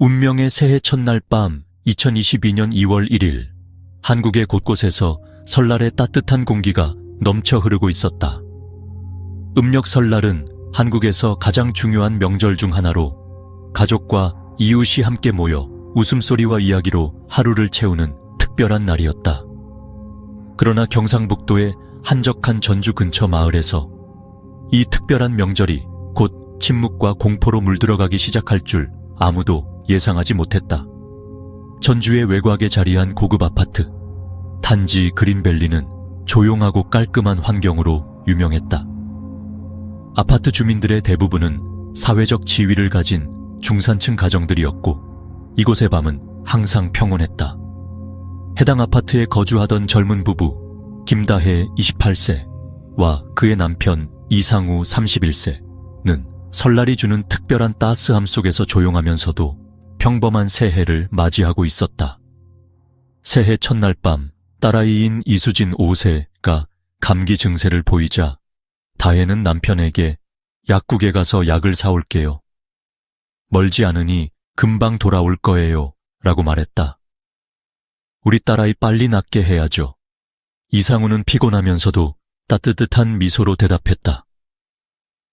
운명의 새해 첫날 밤 2022년 2월 1일 한국의 곳곳에서 설날의 따뜻한 공기가 넘쳐 흐르고 있었다. 음력 설날은 한국에서 가장 중요한 명절 중 하나로 가족과 이웃이 함께 모여 웃음소리와 이야기로 하루를 채우는 특별한 날이었다. 그러나 경상북도의 한적한 전주 근처 마을에서 이 특별한 명절이 곧 침묵과 공포로 물들어가기 시작할 줄 아무도 예상하지 못했다. 전주의 외곽에 자리한 고급 아파트, 단지 그린밸리는 조용하고 깔끔한 환경으로 유명했다. 아파트 주민들의 대부분은 사회적 지위를 가진 중산층 가정들이었고 이곳의 밤은 항상 평온했다. 해당 아파트에 거주하던 젊은 부부 김다혜 28세와 그의 남편 이상우 31세는 설날이 주는 특별한 따스함 속에서 조용하면서도 평범한 새해를 맞이하고 있었다. 새해 첫날 밤 딸아이인 이수진 5세가 감기 증세를 보이자 다혜는 남편에게 약국에 가서 약을 사올게요. 멀지 않으니 금방 돌아올 거예요. 라고 말했다. 우리 딸아이 빨리 낫게 해야죠. 이상우는 피곤하면서도 따뜻한 미소로 대답했다.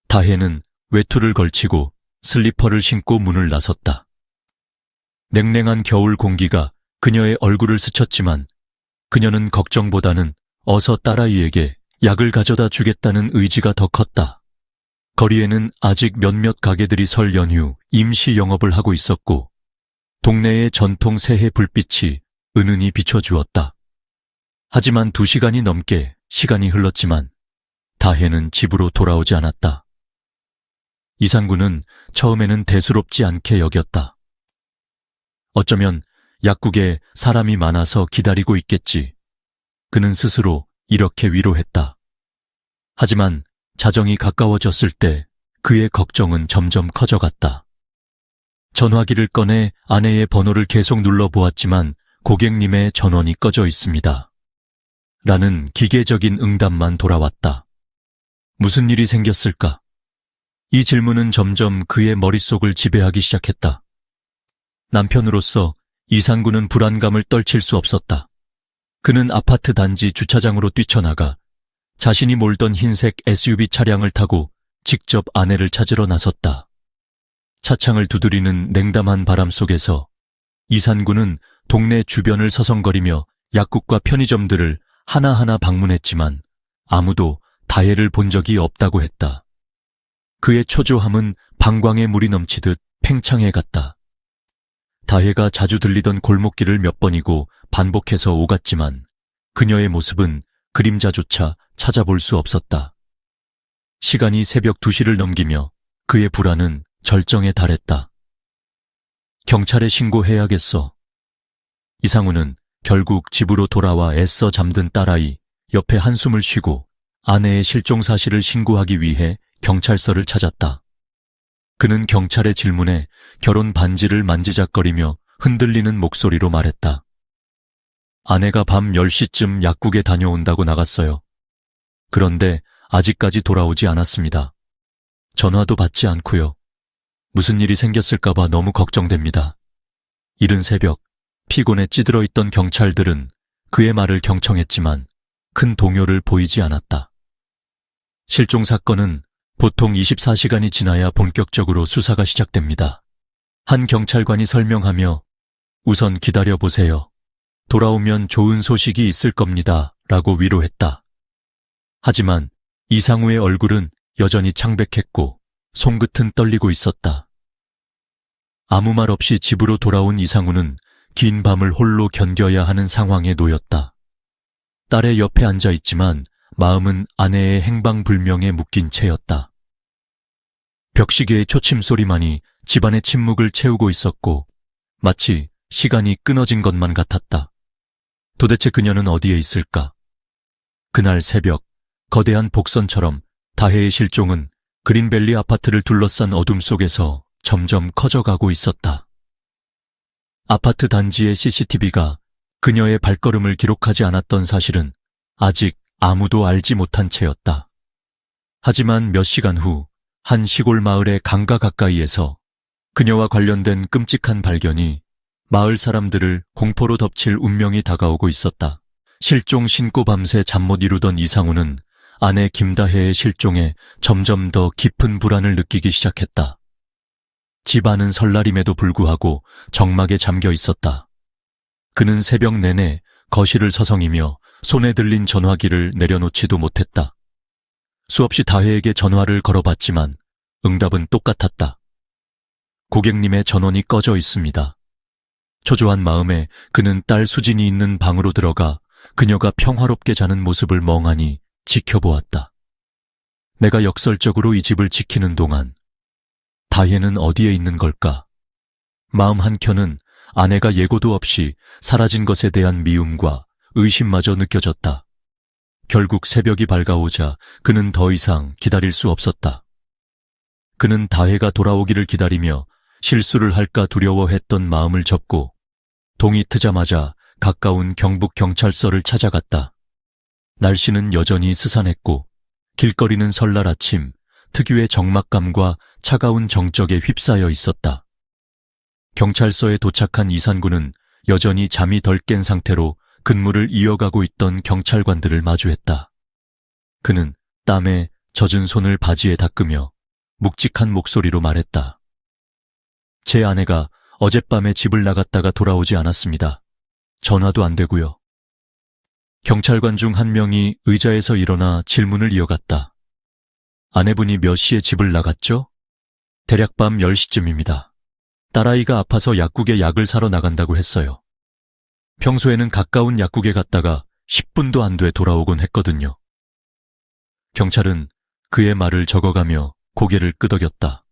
다혜는 외투를 걸치고 슬리퍼를 신고 문을 나섰다. 냉랭한 겨울 공기가 그녀의 얼굴을 스쳤지만 그녀는 걱정보다는 어서 딸아이에게 약을 가져다 주겠다는 의지가 더 컸다. 거리에는 아직 몇몇 가게들이 설 연휴 임시 영업을 하고 있었고 동네의 전통 새해 불빛이 은은히 비춰주었다. 하지만 2시간이 넘게 시간이 흘렀지만 다혜는 집으로 돌아오지 않았다. 이상구는 처음에는 대수롭지 않게 여겼다. 어쩌면 약국에 사람이 많아서 기다리고 있겠지. 그는 스스로 이렇게 위로했다. 하지만 자정이 가까워졌을 때 그의 걱정은 점점 커져갔다. 전화기를 꺼내 아내의 번호를 계속 눌러보았지만 고객님의 전원이 꺼져 있습니다. 라는 기계적인 응답만 돌아왔다. 무슨 일이 생겼을까? 이 질문은 점점 그의 머릿속을 지배하기 시작했다. 남편으로서 이상구는 불안감을 떨칠 수 없었다. 그는 아파트 단지 주차장으로 뛰쳐나가 자신이 몰던 흰색 SUV 차량을 타고 직접 아내를 찾으러 나섰다. 차창을 두드리는 냉담한 바람 속에서 이상구는 동네 주변을 서성거리며 약국과 편의점들을 하나하나 방문했지만 아무도 다혜를 본 적이 없다고 했다. 그의 초조함은 방광에 물이 넘치듯 팽창해 갔다. 다혜가 자주 들리던 골목길을 몇 번이고 반복해서 오갔지만 그녀의 모습은 그림자조차 찾아볼 수 없었다. 시간이 새벽 2시를 넘기며 그의 불안은 절정에 달했다. 경찰에 신고해야겠어. 이상우는 결국 집으로 돌아와 애써 잠든 딸아이 옆에 한숨을 쉬고 아내의 실종 사실을 신고하기 위해 경찰서를 찾았다. 그는 경찰의 질문에 결혼 반지를 만지작거리며 흔들리는 목소리로 말했다. 아내가 밤 10시쯤 약국에 다녀온다고 나갔어요. 그런데 아직까지 돌아오지 않았습니다. 전화도 받지 않고요. 무슨 일이 생겼을까봐 너무 걱정됩니다. 이른 새벽 피곤에 찌들어 있던 경찰들은 그의 말을 경청했지만 큰 동요를 보이지 않았다. 실종 사건은 보통 24시간이 지나야 본격적으로 수사가 시작됩니다. 한 경찰관이 설명하며 우선 기다려보세요. 돌아오면 좋은 소식이 있을 겁니다. 라고 위로했다. 하지만 이상우의 얼굴은 여전히 창백했고 손끝은 떨리고 있었다. 아무 말 없이 집으로 돌아온 이상우는 긴 밤을 홀로 견뎌야 하는 상황에 놓였다. 딸의 옆에 앉아 있지만 마음은 아내의 행방불명에 묶인 채였다. 벽시계의 초침소리만이 집안의 침묵을 채우고 있었고 마치 시간이 끊어진 것만 같았다. 도대체 그녀는 어디에 있을까? 그날 새벽 거대한 복선처럼 다혜의 실종은 그린밸리 아파트를 둘러싼 어둠 속에서 점점 커져가고 있었다. 아파트 단지의 CCTV가 그녀의 발걸음을 기록하지 않았던 사실은 아직 아무도 알지 못한 채였다. 하지만 몇 시간 후 한 시골 마을의 강가 가까이에서 그녀와 관련된 끔찍한 발견이 마을 사람들을 공포로 덮칠 운명이 다가오고 있었다. 실종 신고 밤새 잠 못 이루던 이상우는 아내 김다혜의 실종에 점점 더 깊은 불안을 느끼기 시작했다. 집안은 설날임에도 불구하고 정막에 잠겨 있었다. 그는 새벽 내내 거실을 서성이며 손에 들린 전화기를 내려놓지도 못했다. 수없이 다혜에게 전화를 걸어봤지만 응답은 똑같았다. 고객님의 전원이 꺼져 있습니다. 초조한 마음에 그는 딸 수진이 있는 방으로 들어가 그녀가 평화롭게 자는 모습을 멍하니 지켜보았다. 내가 역설적으로 이 집을 지키는 동안 다혜는 어디에 있는 걸까? 마음 한켠은 아내가 예고도 없이 사라진 것에 대한 미움과 의심마저 느껴졌다. 결국 새벽이 밝아오자 그는 더 이상 기다릴 수 없었다. 그는 다혜가 돌아오기를 기다리며 실수를 할까 두려워했던 마음을 접고 동이 트자마자 가까운 경북경찰서를 찾아갔다. 날씨는 여전히 스산했고 길거리는 설날 아침 특유의 적막감과 차가운 정적에 휩싸여 있었다. 경찰서에 도착한 이산구는 여전히 잠이 덜 깬 상태로 근무를 이어가고 있던 경찰관들을 마주했다. 그는 땀에 젖은 손을 바지에 닦으며 묵직한 목소리로 말했다. 제 아내가 어젯밤에 집을 나갔다가 돌아오지 않았습니다. 전화도 안 되고요. 경찰관 중 한 명이 의자에서 일어나 질문을 이어갔다. 아내분이 몇 시에 집을 나갔죠? 대략 밤 10시쯤입니다. 딸아이가 아파서 약국에 약을 사러 나간다고 했어요. 평소에는 가까운 약국에 갔다가 10분도 안 돼 돌아오곤 했거든요. 경찰은 그의 말을 적어가며 고개를 끄덕였다.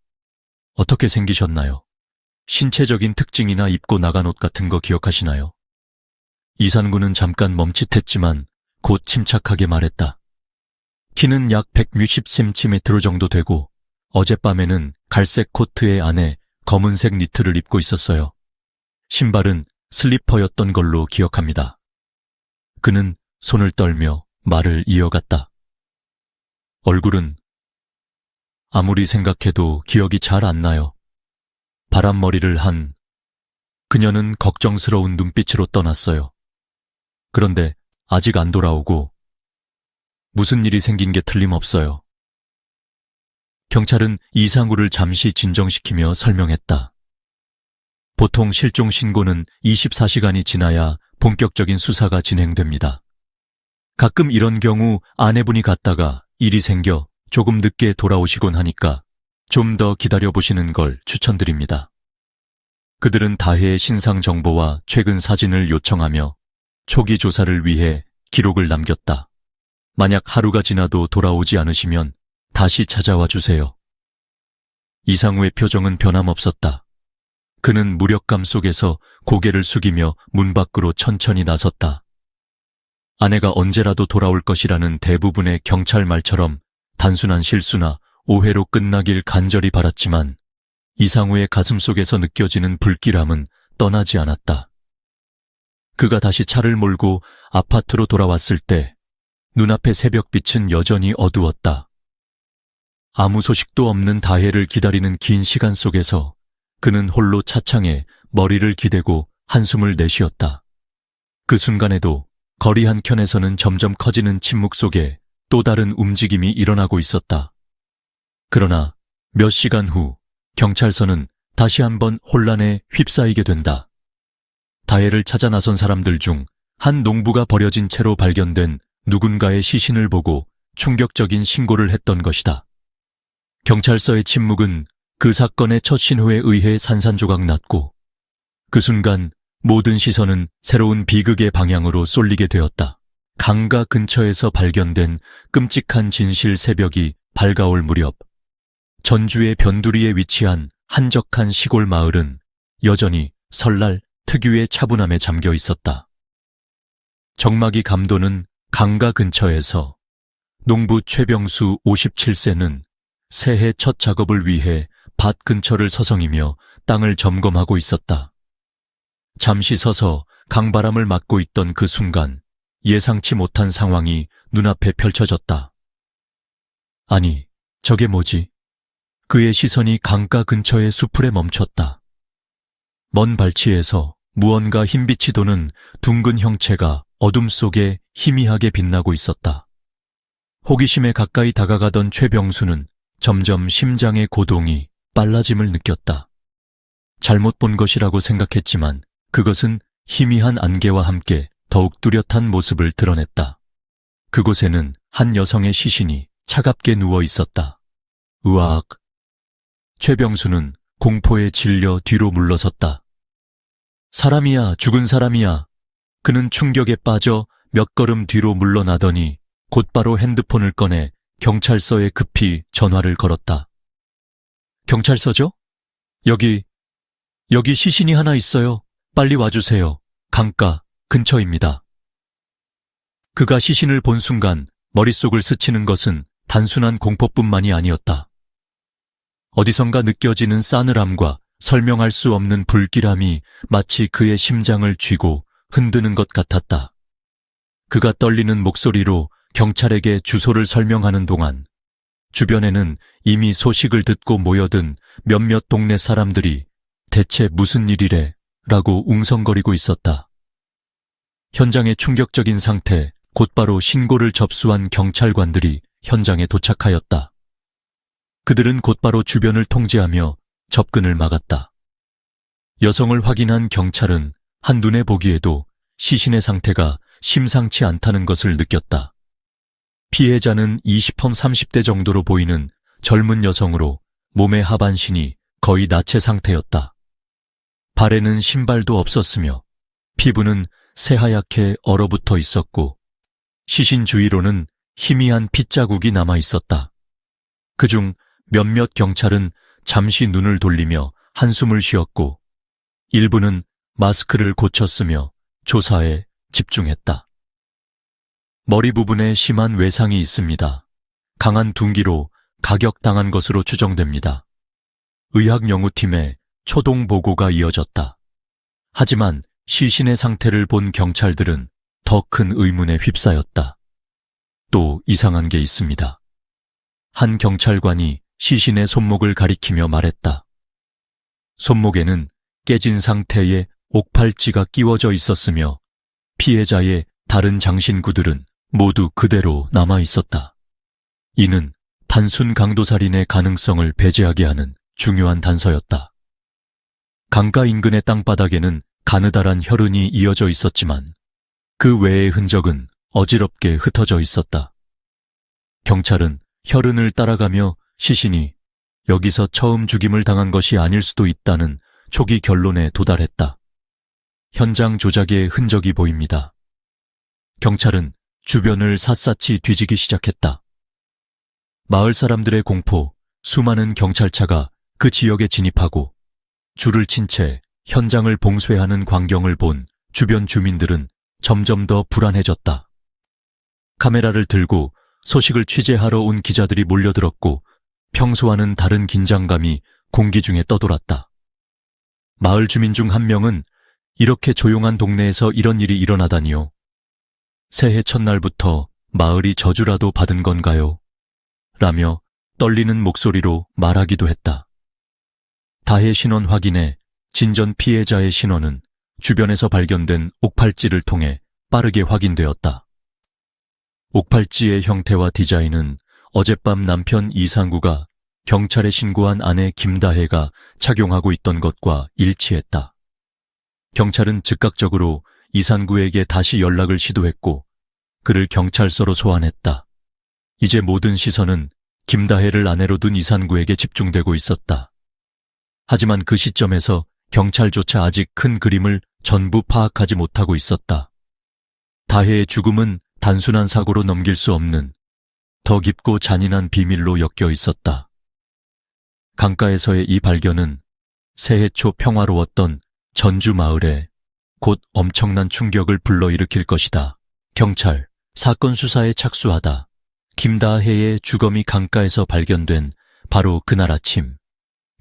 어떻게 생기셨나요? 신체적인 특징이나 입고 나간 옷 같은 거 기억하시나요? 이산구는 잠깐 멈칫했지만 곧 침착하게 말했다. 키는 약 160cm 정도 되고 어젯밤에는 갈색 코트의 안에 검은색 니트를 입고 있었어요. 신발은 슬리퍼였던 걸로 기억합니다. 그는 손을 떨며 말을 이어갔다. 얼굴은 아무리 생각해도 기억이 잘 안 나요. 바람머리를 한 그녀는 걱정스러운 눈빛으로 떠났어요. 그런데 아직 안 돌아오고 무슨 일이 생긴 게 틀림없어요. 경찰은 이상우를 잠시 진정시키며 설명했다. 보통 실종 신고는 24시간이 지나야 본격적인 수사가 진행됩니다. 가끔 이런 경우 아내분이 갔다가 일이 생겨 조금 늦게 돌아오시곤 하니까 좀 더 기다려보시는 걸 추천드립니다. 그들은 다혜의 신상 정보와 최근 사진을 요청하며 초기 조사를 위해 기록을 남겼다. 만약 하루가 지나도 돌아오지 않으시면 다시 찾아와 주세요. 이상우의 표정은 변함없었다. 그는 무력감 속에서 고개를 숙이며 문 밖으로 천천히 나섰다. 아내가 언제라도 돌아올 것이라는 대부분의 경찰 말처럼 단순한 실수나 오해로 끝나길 간절히 바랐지만 이상우의 가슴 속에서 느껴지는 불길함은 떠나지 않았다. 그가 다시 차를 몰고 아파트로 돌아왔을 때 눈앞의 새벽빛은 여전히 어두웠다. 아무 소식도 없는 다혜를 기다리는 긴 시간 속에서 그는 홀로 차창에 머리를 기대고 한숨을 내쉬었다. 그 순간에도 거리 한켠에서는 점점 커지는 침묵 속에 또 다른 움직임이 일어나고 있었다. 그러나 몇 시간 후 경찰서는 다시 한번 혼란에 휩싸이게 된다. 다혜를 찾아 나선 사람들 중 한 농부가 버려진 채로 발견된 누군가의 시신을 보고 충격적인 신고를 했던 것이다. 경찰서의 침묵은 그 사건의 첫 신호에 의해 산산조각 났고 그 순간 모든 시선은 새로운 비극의 방향으로 쏠리게 되었다. 강가 근처에서 발견된 끔찍한 진실 새벽이 밝아올 무렵 전주의 변두리에 위치한 한적한 시골 마을은 여전히 설날 특유의 차분함에 잠겨 있었다. 정막이 감도는 강가 근처에서 농부 최병수 57세는 새해 첫 작업을 위해 밭 근처를 서성이며 땅을 점검하고 있었다. 잠시 서서 강바람을 맞고 있던 그 순간 예상치 못한 상황이 눈앞에 펼쳐졌다. 아니, 저게 뭐지? 그의 시선이 강가 근처의 수풀에 멈췄다. 먼 발치에서 무언가 흰빛이 도는 둥근 형체가 어둠 속에 희미하게 빛나고 있었다. 호기심에 가까이 다가가던 최병수는 점점 심장의 고동이 빨라짐을 느꼈다. 잘못 본 것이라고 생각했지만 그것은 희미한 안개와 함께 더욱 뚜렷한 모습을 드러냈다. 그곳에는 한 여성의 시신이 차갑게 누워 있었다. 으악! 최병수는 공포에 질려 뒤로 물러섰다. 사람이야, 죽은 사람이야. 그는 충격에 빠져 몇 걸음 뒤로 물러나더니 곧바로 핸드폰을 꺼내 경찰서에 급히 전화를 걸었다. 경찰서죠? 여기 시신이 하나 있어요. 빨리 와주세요. 강가 근처입니다. 그가 시신을 본 순간 머릿속을 스치는 것은 단순한 공포뿐만이 아니었다. 어디선가 느껴지는 싸늘함과 설명할 수 없는 불길함이 마치 그의 심장을 쥐고 흔드는 것 같았다. 그가 떨리는 목소리로 경찰에게 주소를 설명하는 동안 주변에는 이미 소식을 듣고 모여든 몇몇 동네 사람들이 대체 무슨 일이래? 라고 웅성거리고 있었다. 현장의 충격적인 상태, 곧바로 신고를 접수한 경찰관들이 현장에 도착하였다. 그들은 곧바로 주변을 통제하며 접근을 막았다. 여성을 확인한 경찰은 한눈에 보기에도 시신의 상태가 심상치 않다는 것을 느꼈다. 피해자는 20험 30대 정도로 보이는 젊은 여성으로 몸의 하반신이 거의 나체 상태였다. 발에는 신발도 없었으며 피부는 새하얗게 얼어붙어 있었고 시신 주위로는 희미한 핏자국이 남아 있었다. 그중 몇몇 경찰은 잠시 눈을 돌리며 한숨을 쉬었고 일부는 마스크를 고쳤으며 조사에 집중했다. 머리 부분에 심한 외상이 있습니다. 강한 둔기로 가격당한 것으로 추정됩니다. 의학연구팀의 초동 보고가 이어졌다. 하지만 시신의 상태를 본 경찰들은 더 큰 의문에 휩싸였다. 또 이상한 게 있습니다. 한 경찰관이 시신의 손목을 가리키며 말했다. 손목에는 깨진 상태의 옥팔찌가 끼워져 있었으며 피해자의 다른 장신구들은 모두 그대로 남아 있었다. 이는 단순 강도살인의 가능성을 배제하게 하는 중요한 단서였다. 강가 인근의 땅바닥에는 가느다란 혈흔이 이어져 있었지만 그 외의 흔적은 어지럽게 흩어져 있었다. 경찰은 혈흔을 따라가며 시신이 여기서 처음 죽임을 당한 것이 아닐 수도 있다는 초기 결론에 도달했다. 현장 조작의 흔적이 보입니다. 경찰은 주변을 샅샅이 뒤지기 시작했다. 마을 사람들의 공포, 수많은 경찰차가 그 지역에 진입하고 줄을 친 채 현장을 봉쇄하는 광경을 본 주변 주민들은 점점 더 불안해졌다. 카메라를 들고 소식을 취재하러 온 기자들이 몰려들었고 평소와는 다른 긴장감이 공기 중에 떠돌았다. 마을 주민 중 한 명은 이렇게 조용한 동네에서 이런 일이 일어나다니요. 새해 첫날부터 마을이 저주라도 받은 건가요? 라며 떨리는 목소리로 말하기도 했다. 다해 신원 확인에 진전 피해자의 신원은 주변에서 발견된 옥팔찌를 통해 빠르게 확인되었다. 옥팔찌의 형태와 디자인은 어젯밤 남편 이상구가 경찰에 신고한 아내 김다혜가 착용하고 있던 것과 일치했다. 경찰은 즉각적으로 이상구에게 다시 연락을 시도했고 그를 경찰서로 소환했다. 이제 모든 시선은 김다혜를 아내로 둔 이상구에게 집중되고 있었다. 하지만 그 시점에서 경찰조차 아직 큰 그림을 전부 파악하지 못하고 있었다. 다혜의 죽음은 단순한 사고로 넘길 수 없는 더 깊고 잔인한 비밀로 엮여 있었다. 강가에서의 이 발견은 새해 초 평화로웠던 전주 마을에 곧 엄청난 충격을 불러일으킬 것이다. 경찰, 사건 수사에 착수하다. 김다혜의 주검이 강가에서 발견된 바로 그날 아침,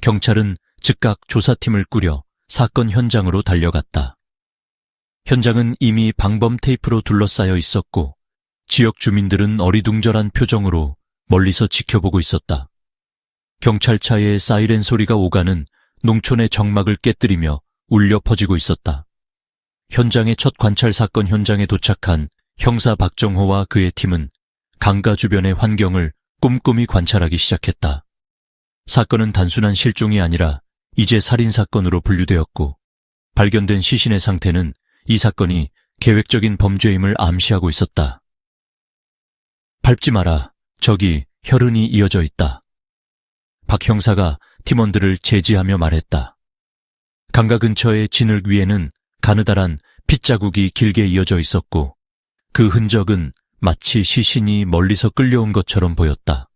경찰은 즉각 조사팀을 꾸려 사건 현장으로 달려갔다. 현장은 이미 방범 테이프로 둘러싸여 있었고 지역 주민들은 어리둥절한 표정으로 멀리서 지켜보고 있었다. 경찰차의 사이렌 소리가 오가는 농촌의 정막을 깨뜨리며 울려 퍼지고 있었다. 현장의 첫 관찰 사건 현장에 도착한 형사 박정호와 그의 팀은 강가 주변의 환경을 꼼꼼히 관찰하기 시작했다. 사건은 단순한 실종이 아니라 이제 살인사건으로 분류되었고, 발견된 시신의 상태는 이 사건이 계획적인 범죄임을 암시하고 있었다. 밟지 마라. 저기 혈흔이 이어져 있다. 박 형사가 팀원들을 제지하며 말했다. 강가 근처의 진흙 위에는 가느다란 핏자국이 길게 이어져 있었고, 그 흔적은 마치 시신이 멀리서 끌려온 것처럼 보였다.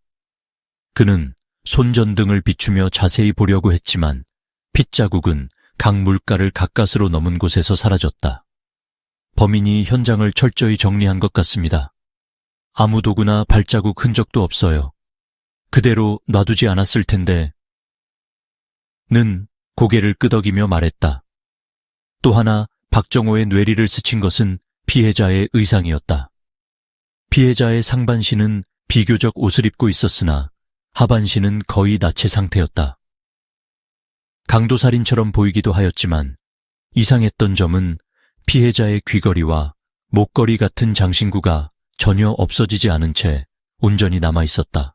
그는 손전등을 비추며 자세히 보려고 했지만 핏자국은 강 물가를 가까스로 넘은 곳에서 사라졌다. 범인이 현장을 철저히 정리한 것 같습니다. 아무 도구나 발자국 흔적도 없어요. 그대로 놔두지 않았을 텐데. 는 고개를 끄덕이며 말했다. 또 하나 박정호의 뇌리를 스친 것은 피해자의 의상이었다. 피해자의 상반신은 비교적 옷을 입고 있었으나 하반신은 거의 나체 상태였다. 강도살인처럼 보이기도 하였지만 이상했던 점은 피해자의 귀걸이와 목걸이 같은 장신구가 전혀 없어지지 않은 채 온전히 남아있었다.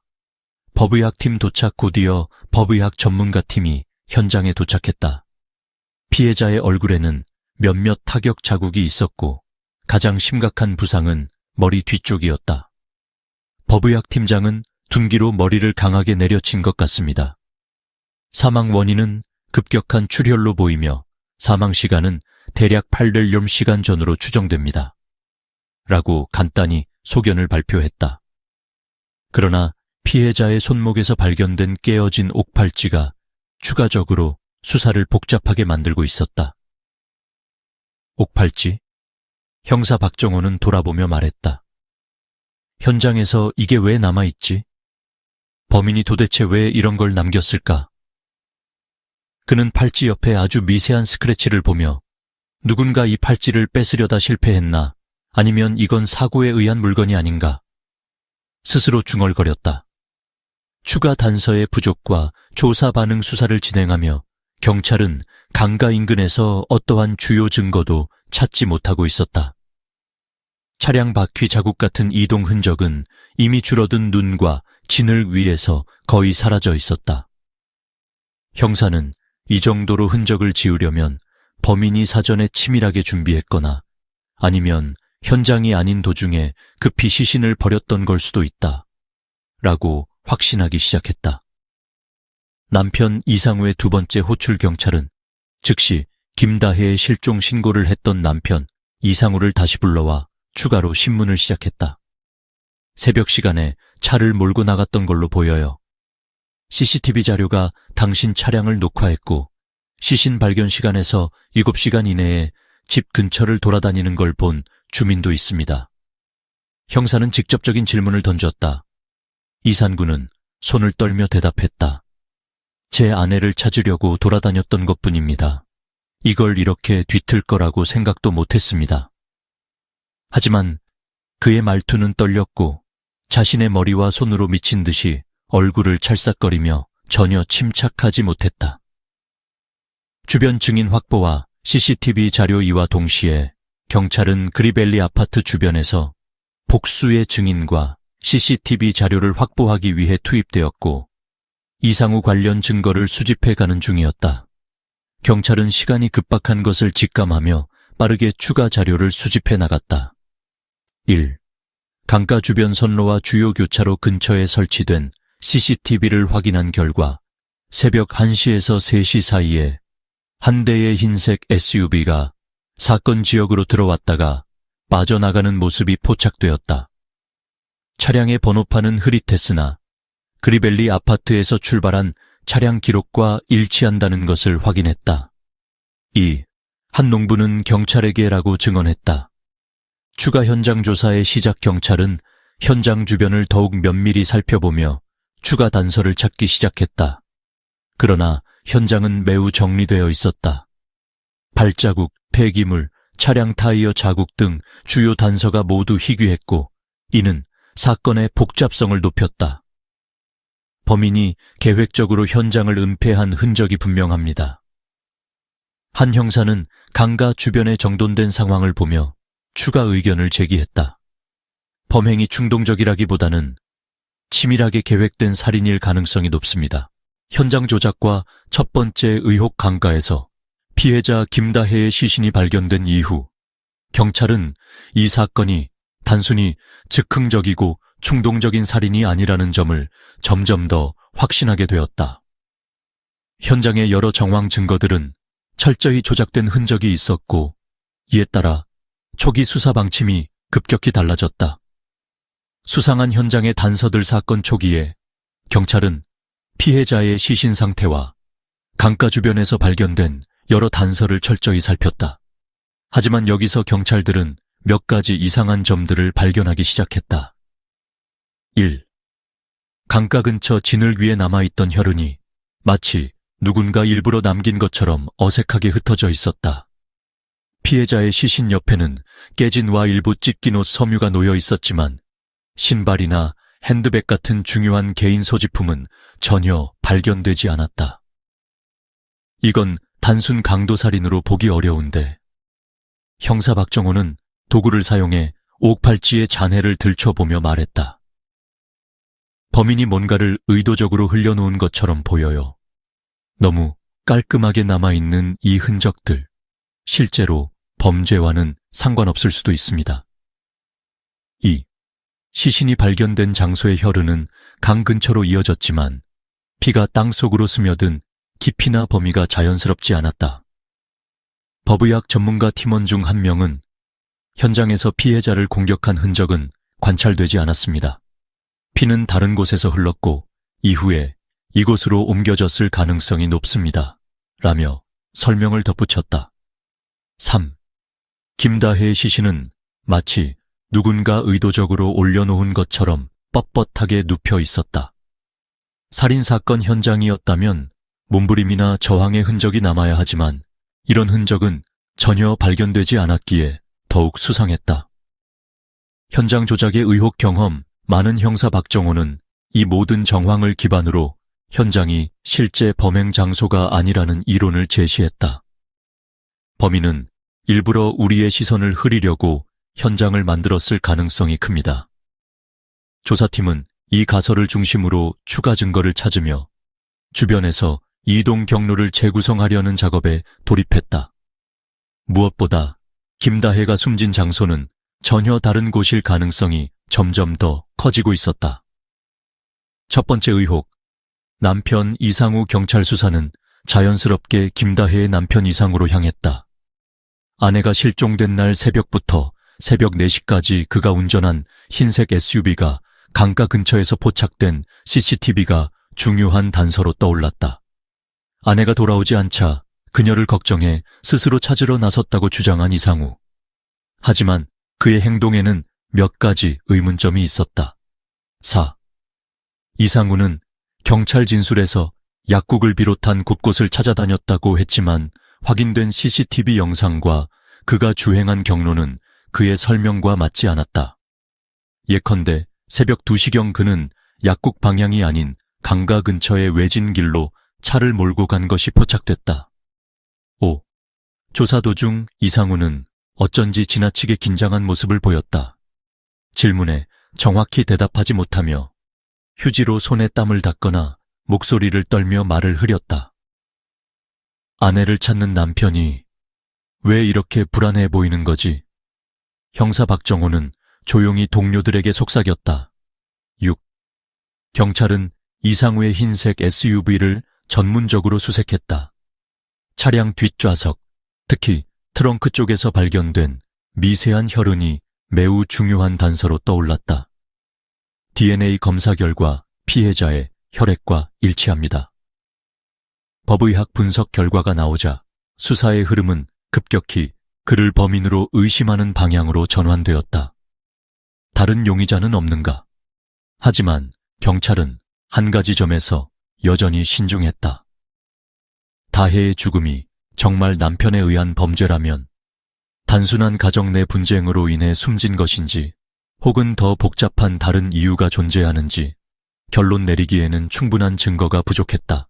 법의학팀 도착 곧이어 법의학 전문가팀이 현장에 도착했다. 피해자의 얼굴에는 몇몇 타격 자국이 있었고 가장 심각한 부상은 머리 뒤쪽이었다. 법의학 팀장은 둔기로 머리를 강하게 내려친 것 같습니다. 사망 원인은 급격한 출혈로 보이며 사망 시간은 대략 8시간 전으로 추정됩니다. 라고 간단히 소견을 발표했다. 그러나 피해자의 손목에서 발견된 깨어진 옥팔찌가 추가적으로 수사를 복잡하게 만들고 있었다. 옥팔찌? 형사 박정호는 돌아보며 말했다. 현장에서 이게 왜 남아있지? 범인이 도대체 왜 이런 걸 남겼을까? 그는 팔찌 옆에 아주 미세한 스크래치를 보며 누군가 이 팔찌를 뺏으려다 실패했나, 아니면 이건 사고에 의한 물건이 아닌가 스스로 중얼거렸다. 추가 단서의 부족과 조사 반응 수사를 진행하며 경찰은 강가 인근에서 어떠한 주요 증거도 찾지 못하고 있었다. 차량 바퀴 자국 같은 이동 흔적은 이미 줄어든 눈과 진흙 위에서 거의 사라져 있었다. 형사는 이 정도로 흔적을 지우려면 범인이 사전에 치밀하게 준비했거나 아니면 현장이 아닌 도중에 급히 시신을 버렸던 걸 수도 있다. 라고 확신하기 시작했다. 남편 이상우의 두 번째 호출 경찰은 즉시 김다혜의 실종 신고를 했던 남편 이상우를 다시 불러와 추가로 신문을 시작했다. 새벽 시간에 차를 몰고 나갔던 걸로 보여요. CCTV 자료가 당신 차량을 녹화했고 시신 발견 시간에서 7시간 이내에 집 근처를 돌아다니는 걸 본 주민도 있습니다. 형사는 직접적인 질문을 던졌다. 이산구는 손을 떨며 대답했다. 제 아내를 찾으려고 돌아다녔던 것뿐입니다. 이걸 이렇게 뒤틀 거라고 생각도 못했습니다. 하지만 그의 말투는 떨렸고 자신의 머리와 손으로 미친 듯이 얼굴을 찰싹거리며 전혀 침착하지 못했다. 주변 증인 확보와 CCTV 자료 이와 동시에 경찰은 그리벨리 아파트 주변에서 복수의 증인과 CCTV 자료를 확보하기 위해 투입되었고 이상우 관련 증거를 수집해가는 중이었다. 경찰은 시간이 급박한 것을 직감하며 빠르게 추가 자료를 수집해 나갔다. 1. 강가 주변 선로와 주요 교차로 근처에 설치된 CCTV를 확인한 결과 새벽 1시에서 3시 사이에 한 대의 흰색 SUV가 사건 지역으로 들어왔다가 빠져나가는 모습이 포착되었다. 차량의 번호판은 흐릿했으나 그리벨리 아파트에서 출발한 차량 기록과 일치한다는 것을 확인했다. 2. 한 농부는 경찰에게라고 증언했다. 추가 현장 조사의 시작 경찰은 현장 주변을 더욱 면밀히 살펴보며 추가 단서를 찾기 시작했다. 그러나 현장은 매우 정리되어 있었다. 발자국, 폐기물, 차량 타이어 자국 등 주요 단서가 모두 희귀했고 이는 사건의 복잡성을 높였다. 범인이 계획적으로 현장을 은폐한 흔적이 분명합니다. 한 형사는 강가 주변에 정돈된 상황을 보며 추가 의견을 제기했다. 범행이 충동적이라기보다는 치밀하게 계획된 살인일 가능성이 높습니다. 현장 조작과 첫 번째 의혹 강가에서 피해자 김다혜의 시신이 발견된 이후 경찰은 이 사건이 단순히 즉흥적이고 충동적인 살인이 아니라는 점을 점점 더 확신하게 되었다. 현장의 여러 정황 증거들은 철저히 조작된 흔적이 있었고 이에 따라 초기 수사 방침이 급격히 달라졌다. 수상한 현장의 단서들 사건 초기에 경찰은 피해자의 시신 상태와 강가 주변에서 발견된 여러 단서를 철저히 살폈다. 하지만 여기서 경찰들은 몇 가지 이상한 점들을 발견하기 시작했다. 1. 강가 근처 진흙 위에 남아있던 혈흔이 마치 누군가 일부러 남긴 것처럼 어색하게 흩어져 있었다. 피해자의 시신 옆에는 깨진 와 일부 찢긴 옷 섬유가 놓여 있었지만 신발이나 핸드백 같은 중요한 개인 소지품은 전혀 발견되지 않았다. 이건 단순 강도살인으로 보기 어려운데 형사 박정호는 도구를 사용해 옥팔찌의 잔해를 들춰보며 말했다. 범인이 뭔가를 의도적으로 흘려놓은 것처럼 보여요. 너무 깔끔하게 남아있는 이 흔적들, 실제로 범죄와는 상관없을 수도 있습니다. 2. 시신이 발견된 장소의 혈흔은 강 근처로 이어졌지만 피가 땅속으로 스며든 깊이나 범위가 자연스럽지 않았다. 법의학 전문가 팀원 중 한 명은 현장에서 피해자를 공격한 흔적은 관찰되지 않았습니다. 피는 다른 곳에서 흘렀고 이후에 이곳으로 옮겨졌을 가능성이 높습니다. 라며 설명을 덧붙였다. 3. 김다혜의 시신은 마치 누군가 의도적으로 올려놓은 것처럼 뻣뻣하게 눕혀 있었다. 살인사건 현장이었다면 몸부림이나 저항의 흔적이 남아야 하지만 이런 흔적은 전혀 발견되지 않았기에 더욱 수상했다. 현장 조작의 의혹 경험 많은 형사 박정호는 이 모든 정황을 기반으로 현장이 실제 범행 장소가 아니라는 이론을 제시했다. 범인은 일부러 우리의 시선을 흐리려고 현장을 만들었을 가능성이 큽니다. 조사팀은 이 가설을 중심으로 추가 증거를 찾으며 주변에서 이동 경로를 재구성하려는 작업에 돌입했다. 무엇보다 김다혜가 숨진 장소는 전혀 다른 곳일 가능성이 점점 더 커지고 있었다. 첫 번째 의혹, 남편 이상우 경찰 수사는 자연스럽게 김다혜의 남편 이상우로 향했다. 아내가 실종된 날 새벽부터 새벽 4시까지 그가 운전한 흰색 SUV가 강가 근처에서 포착된 CCTV가 중요한 단서로 떠올랐다. 아내가 돌아오지 않자 그녀를 걱정해 스스로 찾으러 나섰다고 주장한 이상우. 하지만 그의 행동에는 몇 가지 의문점이 있었다. 4. 이상우는 경찰 진술에서 약국을 비롯한 곳곳을 찾아다녔다고 했지만 확인된 CCTV 영상과 그가 주행한 경로는 그의 설명과 맞지 않았다. 예컨대 새벽 2시경 그는 약국 방향이 아닌 강가 근처의 외진 길로 차를 몰고 간 것이 포착됐다. 5. 조사 도중 이상우는 어쩐지 지나치게 긴장한 모습을 보였다. 질문에 정확히 대답하지 못하며 휴지로 손에 땀을 닦거나 목소리를 떨며 말을 흐렸다. 아내를 찾는 남편이 왜 이렇게 불안해 보이는 거지? 형사 박정호는 조용히 동료들에게 속삭였다. 6. 경찰은 이상우의 흰색 SUV를 전문적으로 수색했다. 차량 뒷좌석, 특히 트렁크 쪽에서 발견된 미세한 혈흔이 매우 중요한 단서로 떠올랐다. DNA 검사 결과 피해자의 혈액과 일치합니다. 법의학 분석 결과가 나오자 수사의 흐름은 급격히 그를 범인으로 의심하는 방향으로 전환되었다. 다른 용의자는 없는가? 하지만 경찰은 한 가지 점에서 여전히 신중했다. 다혜의 죽음이 정말 남편에 의한 범죄라면 단순한 가정 내 분쟁으로 인해 숨진 것인지 혹은 더 복잡한 다른 이유가 존재하는지 결론 내리기에는 충분한 증거가 부족했다.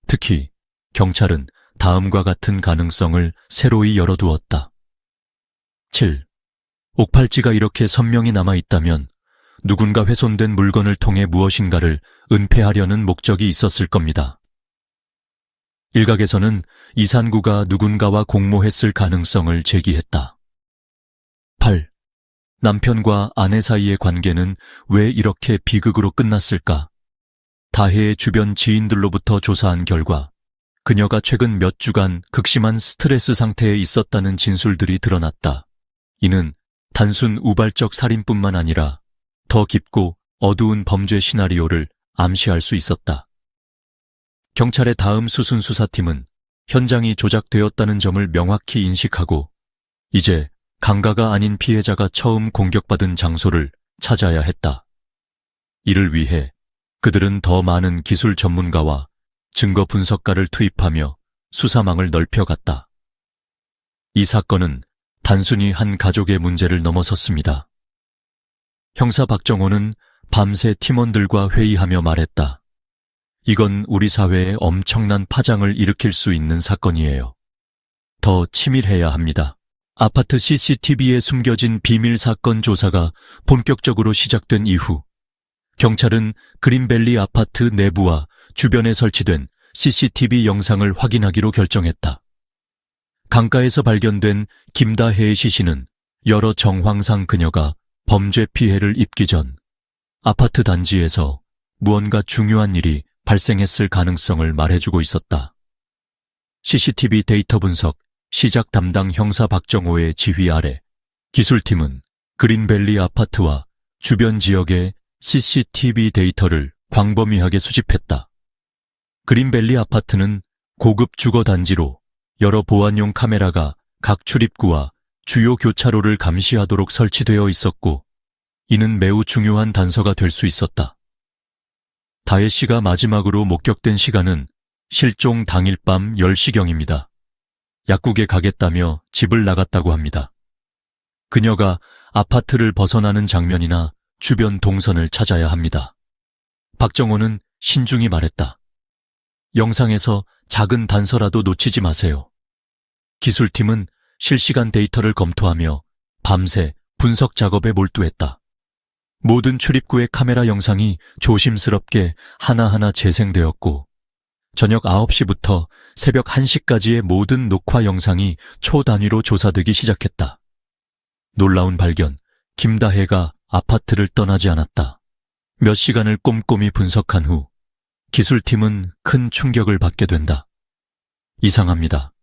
특히 경찰은 다음과 같은 가능성을 새로이 열어두었다. 7. 옥팔찌가 이렇게 선명히 남아있다면 누군가 훼손된 물건을 통해 무엇인가를 은폐하려는 목적이 있었을 겁니다. 일각에서는 이산구가 누군가와 공모했을 가능성을 제기했다. 8. 남편과 아내 사이의 관계는 왜 이렇게 비극으로 끝났을까? 다혜의 주변 지인들로부터 조사한 결과 그녀가 최근 몇 주간 극심한 스트레스 상태에 있었다는 진술들이 드러났다. 이는 단순 우발적 살인뿐만 아니라 더 깊고 어두운 범죄 시나리오를 암시할 수 있었다. 경찰의 다음 수순 수사팀은 현장이 조작되었다는 점을 명확히 인식하고 이제 강가가 아닌 피해자가 처음 공격받은 장소를 찾아야 했다. 이를 위해 그들은 더 많은 기술 전문가와 증거 분석가를 투입하며 수사망을 넓혀갔다. 이 사건은 단순히 한 가족의 문제를 넘어섰습니다. 형사 박정호는 밤새 팀원들과 회의하며 말했다. 이건 우리 사회에 엄청난 파장을 일으킬 수 있는 사건이에요. 더 치밀해야 합니다. 아파트 CCTV에 숨겨진 비밀 사건 조사가 본격적으로 시작된 이후 경찰은 그린밸리 아파트 내부와 주변에 설치된 CCTV 영상을 확인하기로 결정했다. 강가에서 발견된 김다혜의 시신은 여러 정황상 그녀가 범죄 피해를 입기 전 아파트 단지에서 무언가 중요한 일이 발생했을 가능성을 말해주고 있었다. CCTV 데이터 분석 시작 담당 형사 박정호의 지휘 아래 기술팀은 그린밸리 아파트와 주변 지역의 CCTV 데이터를 광범위하게 수집했다. 그린밸리 아파트는 고급 주거 단지로 여러 보안용 카메라가 각 출입구와 주요 교차로를 감시하도록 설치되어 있었고 이는 매우 중요한 단서가 될 수 있었다. 다혜 씨가 마지막으로 목격된 시간은 실종 당일 밤 10시경입니다. 약국에 가겠다며 집을 나갔다고 합니다. 그녀가 아파트를 벗어나는 장면이나 주변 동선을 찾아야 합니다. 박정호는 신중히 말했다. 영상에서 작은 단서라도 놓치지 마세요. 기술팀은 실시간 데이터를 검토하며 밤새 분석 작업에 몰두했다. 모든 출입구의 카메라 영상이 조심스럽게 하나하나 재생되었고 저녁 9시부터 새벽 1시까지의 모든 녹화 영상이 초단위로 조사되기 시작했다. 놀라운 발견, 김다혜가 아파트를 떠나지 않았다. 몇 시간을 꼼꼼히 분석한 후 기술팀은 큰 충격을 받게 된다. 이상합니다.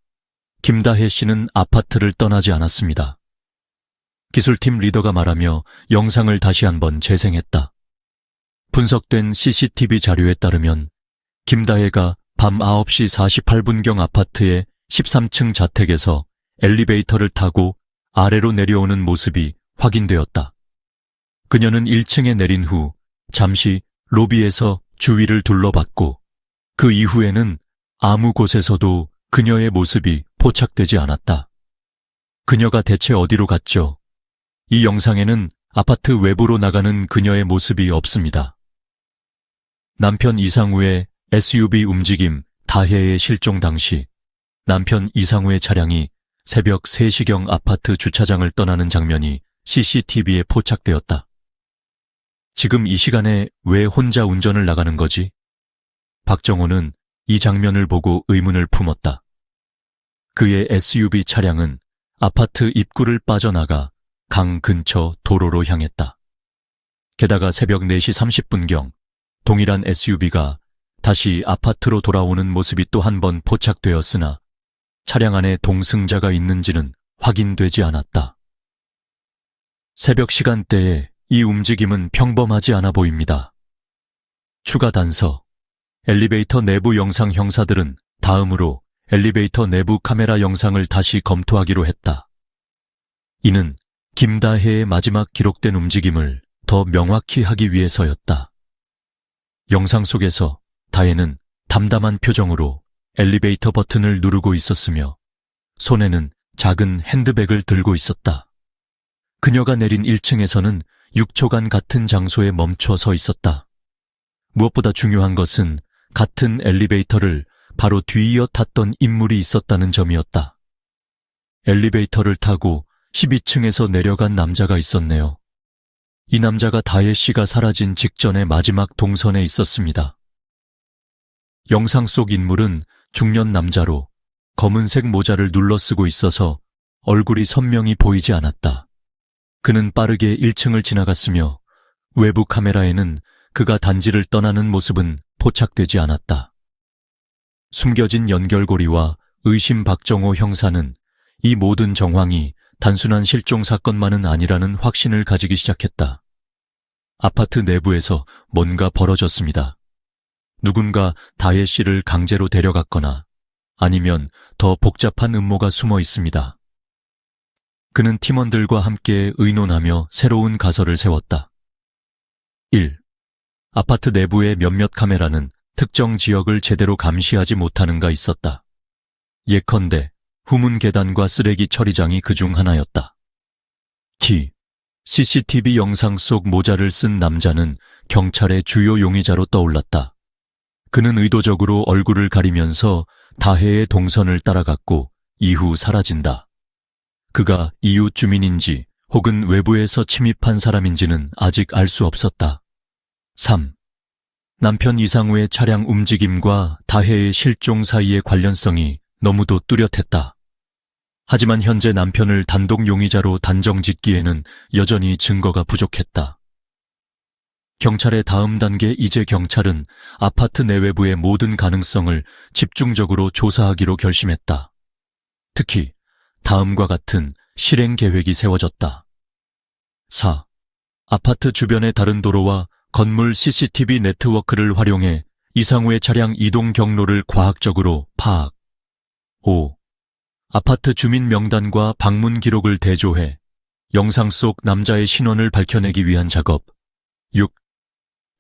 김다혜 씨는 아파트를 떠나지 않았습니다. 기술팀 리더가 말하며 영상을 다시 한번 재생했다. 분석된 CCTV 자료에 따르면 김다혜가 밤 9시 48분경 아파트의 13층 자택에서 엘리베이터를 타고 아래로 내려오는 모습이 확인되었다. 그녀는 1층에 내린 후 잠시 로비에서 주위를 둘러봤고 그 이후에는 아무 곳에서도 그녀의 모습이 포착되지 않았다. 그녀가 대체 어디로 갔죠? 이 영상에는 아파트 외부로 나가는 그녀의 모습이 없습니다. 남편 이상우의 SUV 움직임 다혜의 실종 당시 남편 이상우의 차량이 새벽 3시경 아파트 주차장을 떠나는 장면이 CCTV에 포착되었다. 지금 이 시간에 왜 혼자 운전을 나가는 거지? 박정호는 이 장면을 보고 의문을 품었다. 그의 SUV 차량은 아파트 입구를 빠져나가 강 근처 도로로 향했다. 게다가 새벽 4시 30분경 동일한 SUV가 다시 아파트로 돌아오는 모습이 또 한 번 포착되었으나 차량 안에 동승자가 있는지는 확인되지 않았다. 새벽 시간대에 이 움직임은 평범하지 않아 보입니다. 추가 단서, 엘리베이터 내부 영상 형사들은 다음으로 엘리베이터 내부 카메라 영상을 다시 검토하기로 했다. 이는 김다혜의 마지막 기록된 움직임을 더 명확히 하기 위해서였다. 영상 속에서 다혜는 담담한 표정으로 엘리베이터 버튼을 누르고 있었으며 손에는 작은 핸드백을 들고 있었다. 그녀가 내린 1층에서는 6초간 같은 장소에 멈춰 서 있었다. 무엇보다 중요한 것은 같은 엘리베이터를 바로 뒤이어 탔던 인물이 있었다는 점이었다. 엘리베이터를 타고 12층에서 내려간 남자가 있었네요. 이 남자가 다혜 씨가 사라진 직전의 마지막 동선에 있었습니다. 영상 속 인물은 중년 남자로 검은색 모자를 눌러쓰고 있어서 얼굴이 선명히 보이지 않았다. 그는 빠르게 1층을 지나갔으며 외부 카메라에는 그가 단지를 떠나는 모습은 포착되지 않았다. 숨겨진 연결고리와 의심 박정호 형사는 이 모든 정황이 단순한 실종 사건만은 아니라는 확신을 가지기 시작했다. 아파트 내부에서 뭔가 벌어졌습니다. 누군가 다혜 씨를 강제로 데려갔거나 아니면 더 복잡한 음모가 숨어 있습니다. 그는 팀원들과 함께 의논하며 새로운 가설을 세웠다. 1. 아파트 내부의 몇몇 카메라는 특정 지역을 제대로 감시하지 못하는가 있었다. 예컨대 후문 계단과 쓰레기 처리장이 그중 하나였다. T. CCTV 영상 속 모자를 쓴 남자는 경찰의 주요 용의자로 떠올랐다. 그는 의도적으로 얼굴을 가리면서 다혜의 동선을 따라갔고 이후 사라진다. 그가 이웃 주민인지 혹은 외부에서 침입한 사람인지는 아직 알 수 없었다. 3. 남편 이상우의 차량 움직임과 다혜의 실종 사이의 관련성이 너무도 뚜렷했다. 하지만 현재 남편을 단독 용의자로 단정짓기에는 여전히 증거가 부족했다. 경찰의 다음 단계 이제 경찰은 아파트 내외부의 모든 가능성을 집중적으로 조사하기로 결심했다. 특히 다음과 같은 실행 계획이 세워졌다. 4. 아파트 주변의 다른 도로와 건물 CCTV 네트워크를 활용해 이상우의 차량 이동 경로를 과학적으로 파악. 5. 아파트 주민 명단과 방문 기록을 대조해 영상 속 남자의 신원을 밝혀내기 위한 작업. 6.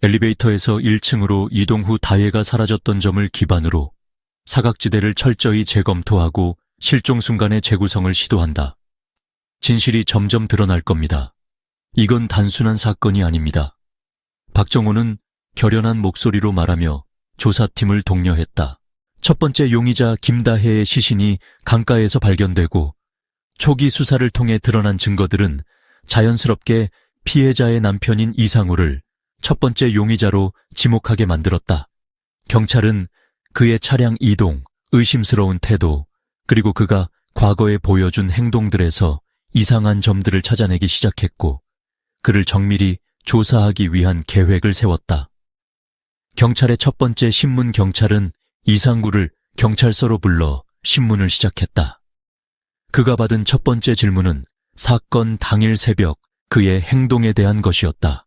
엘리베이터에서 1층으로 이동 후 다혜가 사라졌던 점을 기반으로 사각지대를 철저히 재검토하고 실종 순간의 재구성을 시도한다. 진실이 점점 드러날 겁니다. 이건 단순한 사건이 아닙니다. 박정호는 결연한 목소리로 말하며 조사팀을 독려했다. 첫 번째 용의자 김다혜의 시신이 강가에서 발견되고 초기 수사를 통해 드러난 증거들은 자연스럽게 피해자의 남편인 이상우를 첫 번째 용의자로 지목하게 만들었다. 경찰은 그의 차량 이동, 의심스러운 태도, 그리고 그가 과거에 보여준 행동들에서 이상한 점들을 찾아내기 시작했고 그를 정밀히 조사하기 위한 계획을 세웠다. 경찰의 첫 번째 신문 경찰은 이상구를 경찰서로 불러 신문을 시작했다. 그가 받은 첫 번째 질문은 사건 당일 새벽 그의 행동에 대한 것이었다.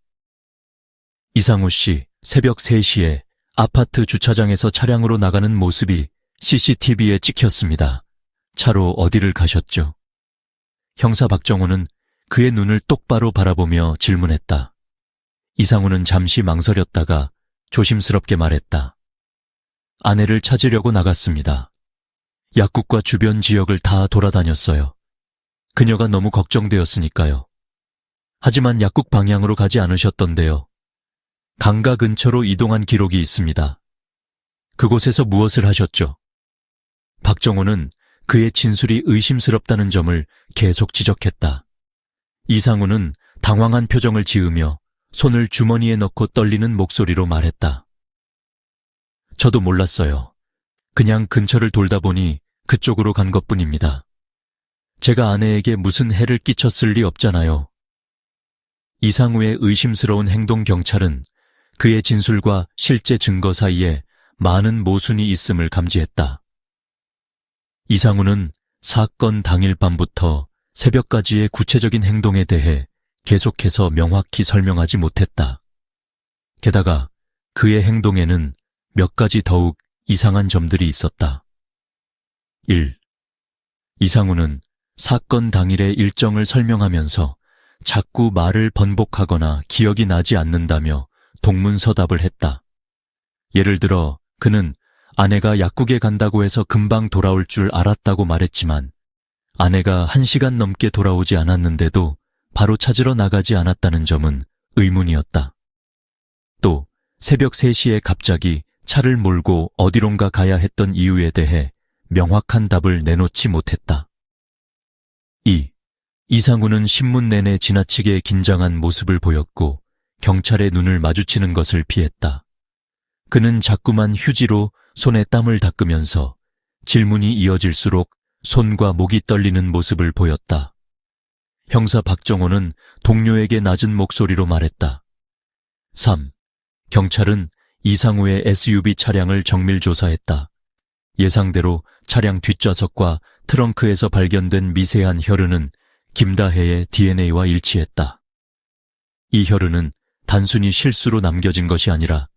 이상우 씨 새벽 3시에 아파트 주차장에서 차량으로 나가는 모습이 CCTV에 찍혔습니다. 차로 어디를 가셨죠? 형사 박정호는 그의 눈을 똑바로 바라보며 질문했다. 이상우는 잠시 망설였다가 조심스럽게 말했다. 아내를 찾으려고 나갔습니다. 약국과 주변 지역을 다 돌아다녔어요. 그녀가 너무 걱정되었으니까요. 하지만 약국 방향으로 가지 않으셨던데요. 강가 근처로 이동한 기록이 있습니다. 그곳에서 무엇을 하셨죠? 박정호는 그의 진술이 의심스럽다는 점을 계속 지적했다. 이상우는 당황한 표정을 지으며 손을 주머니에 넣고 떨리는 목소리로 말했다. 저도 몰랐어요. 그냥 근처를 돌다 보니 그쪽으로 간 것뿐입니다. 제가 아내에게 무슨 해를 끼쳤을 리 없잖아요. 이상우의 의심스러운 행동 경찰은 그의 진술과 실제 증거 사이에 많은 모순이 있음을 감지했다. 이상우는 사건 당일 밤부터 새벽까지의 구체적인 행동에 대해 계속해서 명확히 설명하지 못했다. 게다가 그의 행동에는 몇 가지 더욱 이상한 점들이 있었다. 1. 이상우는 사건 당일의 일정을 설명하면서 자꾸 말을 번복하거나 기억이 나지 않는다며 동문서답을 했다. 예를 들어 그는 아내가 약국에 간다고 해서 금방 돌아올 줄 알았다고 말했지만 아내가 1시간 넘게 돌아오지 않았는데도 바로 찾으러 나가지 않았다는 점은 의문이었다. 또 새벽 3시에 갑자기 차를 몰고 어디론가 가야 했던 이유에 대해 명확한 답을 내놓지 못했다. 2. 이상우는 신문 내내 지나치게 긴장한 모습을 보였고 경찰의 눈을 마주치는 것을 피했다. 그는 자꾸만 휴지로 손에 땀을 닦으면서 질문이 이어질수록 손과 목이 떨리는 모습을 보였다. 형사 박정호는 동료에게 낮은 목소리로 말했다. 3. 경찰은 이상우의 SUV 차량을 정밀 조사했다. 예상대로 차량 뒷좌석과 트렁크에서 발견된 미세한 혈흔은 김다혜의 DNA와 일치했다. 이 혈흔은 단순히 실수로 남겨진 것이 아니라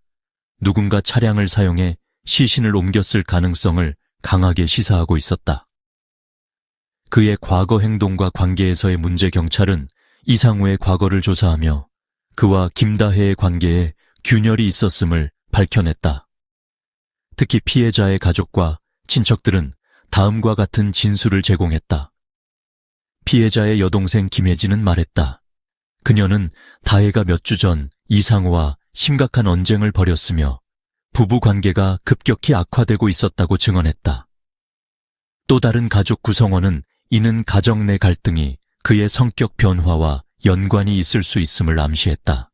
누군가 차량을 사용해 시신을 옮겼을 가능성을 강하게 시사하고 있었다. 그의 과거 행동과 관계에서의 문제 경찰은 이상우의 과거를 조사하며 그와 김다혜의 관계에 균열이 있었음을 밝혀냈다. 특히 피해자의 가족과 친척들은 다음과 같은 진술을 제공했다. 피해자의 여동생 김혜진은 말했다. 그녀는 다혜가 몇 주 전 이상우와 심각한 언쟁을 벌였으며 부부 관계가 급격히 악화되고 있었다고 증언했다. 또 다른 가족 구성원은 이는 가정 내 갈등이 그의 성격 변화와 연관이 있을 수 있음을 암시했다.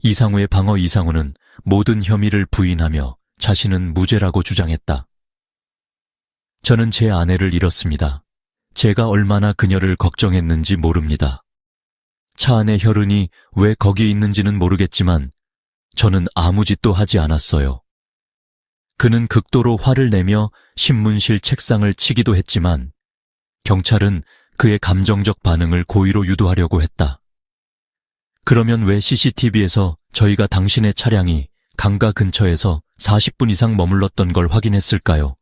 이상우의 방어 이상우는 모든 혐의를 부인하며 자신은 무죄라고 주장했다. 저는 제 아내를 잃었습니다. 제가 얼마나 그녀를 걱정했는지 모릅니다. 차 안에 혈흔이 왜 거기 있는지는 모르겠지만 저는 아무 짓도 하지 않았어요. 그는 극도로 화를 내며 신문실 책상을 치기도 했지만 경찰은 그의 감정적 반응을 고의로 유도하려고 했다. 그러면 왜 CCTV에서 저희가 당신의 차량이 강가 근처에서 40분 이상 머물렀던 걸 확인했을까요?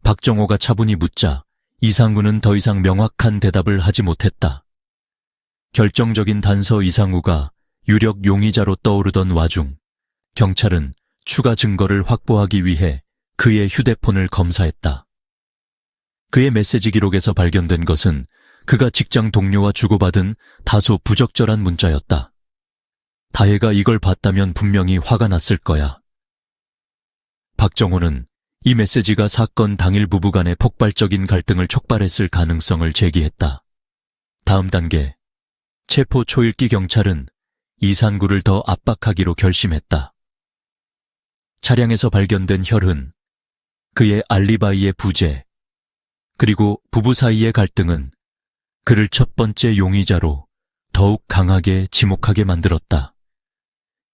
박정호가 차분히 묻자 이상우는 더 이상 명확한 대답을 하지 못했다. 결정적인 단서 이상우가 유력 용의자로 떠오르던 와중 경찰은 추가 증거를 확보하기 위해 그의 휴대폰을 검사했다. 그의 메시지 기록에서 발견된 것은 그가 직장 동료와 주고받은 다소 부적절한 문자였다. 다혜가 이걸 봤다면 분명히 화가 났을 거야. 박정호는 이 메시지가 사건 당일 부부간의 폭발적인 갈등을 촉발했을 가능성을 제기했다. 다음 단계, 체포 초읽기 경찰은 이산구를 더 압박하기로 결심했다. 차량에서 발견된 혈흔, 그의 알리바이의 부재, 그리고 부부 사이의 갈등은 그를 첫 번째 용의자로 더욱 강하게 지목하게 만들었다.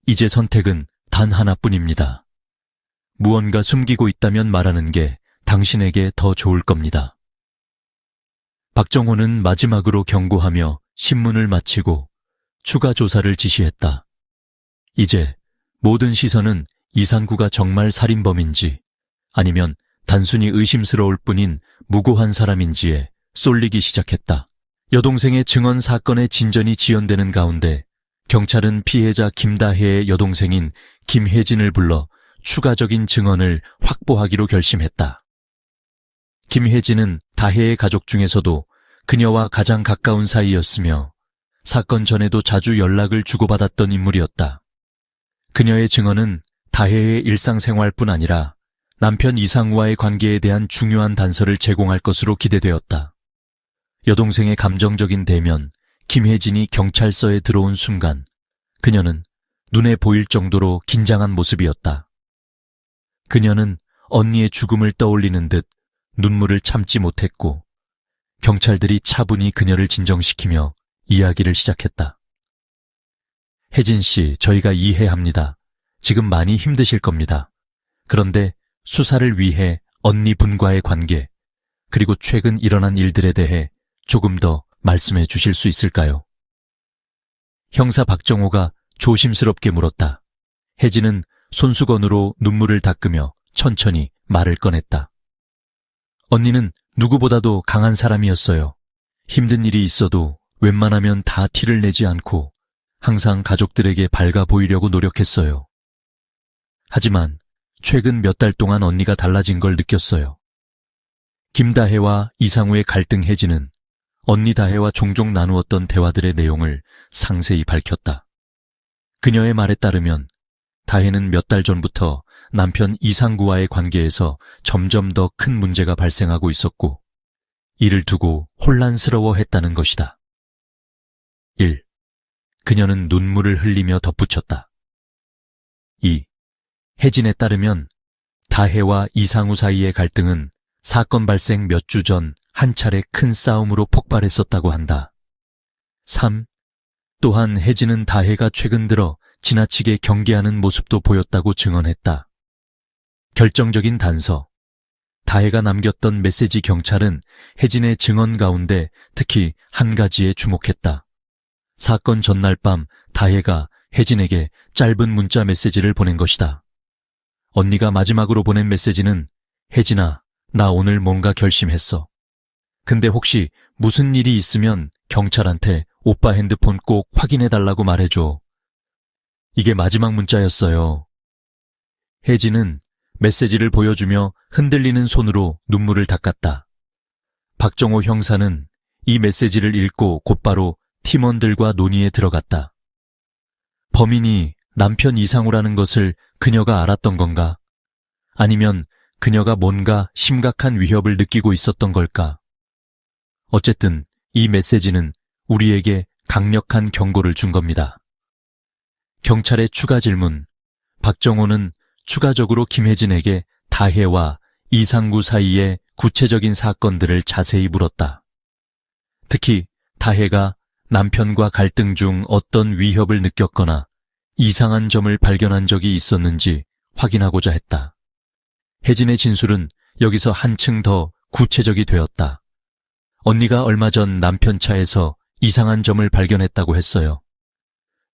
이제 선택은 단 하나뿐입니다. 무언가 숨기고 있다면 말하는 게 당신에게 더 좋을 겁니다. 박정호는 마지막으로 경고하며 신문을 마치고 추가 조사를 지시했다. 이제 모든 시선은 이산구가 정말 살인범인지 아니면 단순히 의심스러울 뿐인 무고한 사람인지에 쏠리기 시작했다. 여동생의 증언 사건의 진전이 지연되는 가운데 경찰은 피해자 김다혜의 여동생인 김혜진을 불러 추가적인 증언을 확보하기로 결심했다. 김혜진은 다혜의 가족 중에서도 그녀와 가장 가까운 사이였으며 사건 전에도 자주 연락을 주고받았던 인물이었다. 그녀의 증언은 다혜의 일상생활뿐 아니라 남편 이상우와의 관계에 대한 중요한 단서를 제공할 것으로 기대되었다. 여동생의 감정적인 대면, 김혜진이 경찰서에 들어온 순간 그녀는 눈에 보일 정도로 긴장한 모습이었다. 그녀는 언니의 죽음을 떠올리는 듯 눈물을 참지 못했고 경찰들이 차분히 그녀를 진정시키며 이야기를 시작했다. 혜진 씨, 저희가 이해합니다. 지금 많이 힘드실 겁니다. 그런데 수사를 위해 언니 분과의 관계, 그리고 최근 일어난 일들에 대해 조금 더 말씀해 주실 수 있을까요? 형사 박정호가 조심스럽게 물었다. 혜진은 손수건으로 눈물을 닦으며 천천히 말을 꺼냈다. 언니는 누구보다도 강한 사람이었어요. 힘든 일이 있어도 웬만하면 다 티를 내지 않고 항상 가족들에게 밝아 보이려고 노력했어요. 하지만 최근 몇 달 동안 언니가 달라진 걸 느꼈어요. 김다혜와 이상우의 갈등 혜진은 언니 다혜와 종종 나누었던 대화들의 내용을 상세히 밝혔다. 그녀의 말에 따르면 다혜는 몇 달 전부터 남편 이상구와의 관계에서 점점 더 큰 문제가 발생하고 있었고 이를 두고 혼란스러워했다는 것이다. 1. 그녀는 눈물을 흘리며 덧붙였다. 2. 혜진에 따르면 다혜와 이상우 사이의 갈등은 사건 발생 몇 주 전 한 차례 큰 싸움으로 폭발했었다고 한다. 3. 또한 혜진은 다혜가 최근 들어 지나치게 경계하는 모습도 보였다고 증언했다. 결정적인 단서. 다혜가 남겼던 메시지. 경찰은 혜진의 증언 가운데 특히 한 가지에 주목했다. 사건 전날 밤 다혜가 혜진에게 짧은 문자 메시지를 보낸 것이다. 언니가 마지막으로 보낸 메시지는 혜진아, 나 오늘 뭔가 결심했어. 근데 혹시 무슨 일이 있으면 경찰한테 오빠 핸드폰 꼭 확인해달라고 말해줘. 이게 마지막 문자였어요. 혜진은 메시지를 보여주며 흔들리는 손으로 눈물을 닦았다. 박정호 형사는 이 메시지를 읽고 곧바로 팀원들과 논의에 들어갔다. 범인이 남편 이상우라는 것을 그녀가 알았던 건가? 아니면 그녀가 뭔가 심각한 위협을 느끼고 있었던 걸까? 어쨌든 이 메시지는 우리에게 강력한 경고를 준 겁니다. 경찰의 추가 질문. 박정호는 추가적으로 김혜진에게 다혜와 이상구 사이의 구체적인 사건들을 자세히 물었다. 특히 다혜가 남편과 갈등 중 어떤 위협을 느꼈거나 이상한 점을 발견한 적이 있었는지 확인하고자 했다. 혜진의 진술은 여기서 한층 더 구체적이 되었다. 언니가 얼마 전 남편 차에서 이상한 점을 발견했다고 했어요.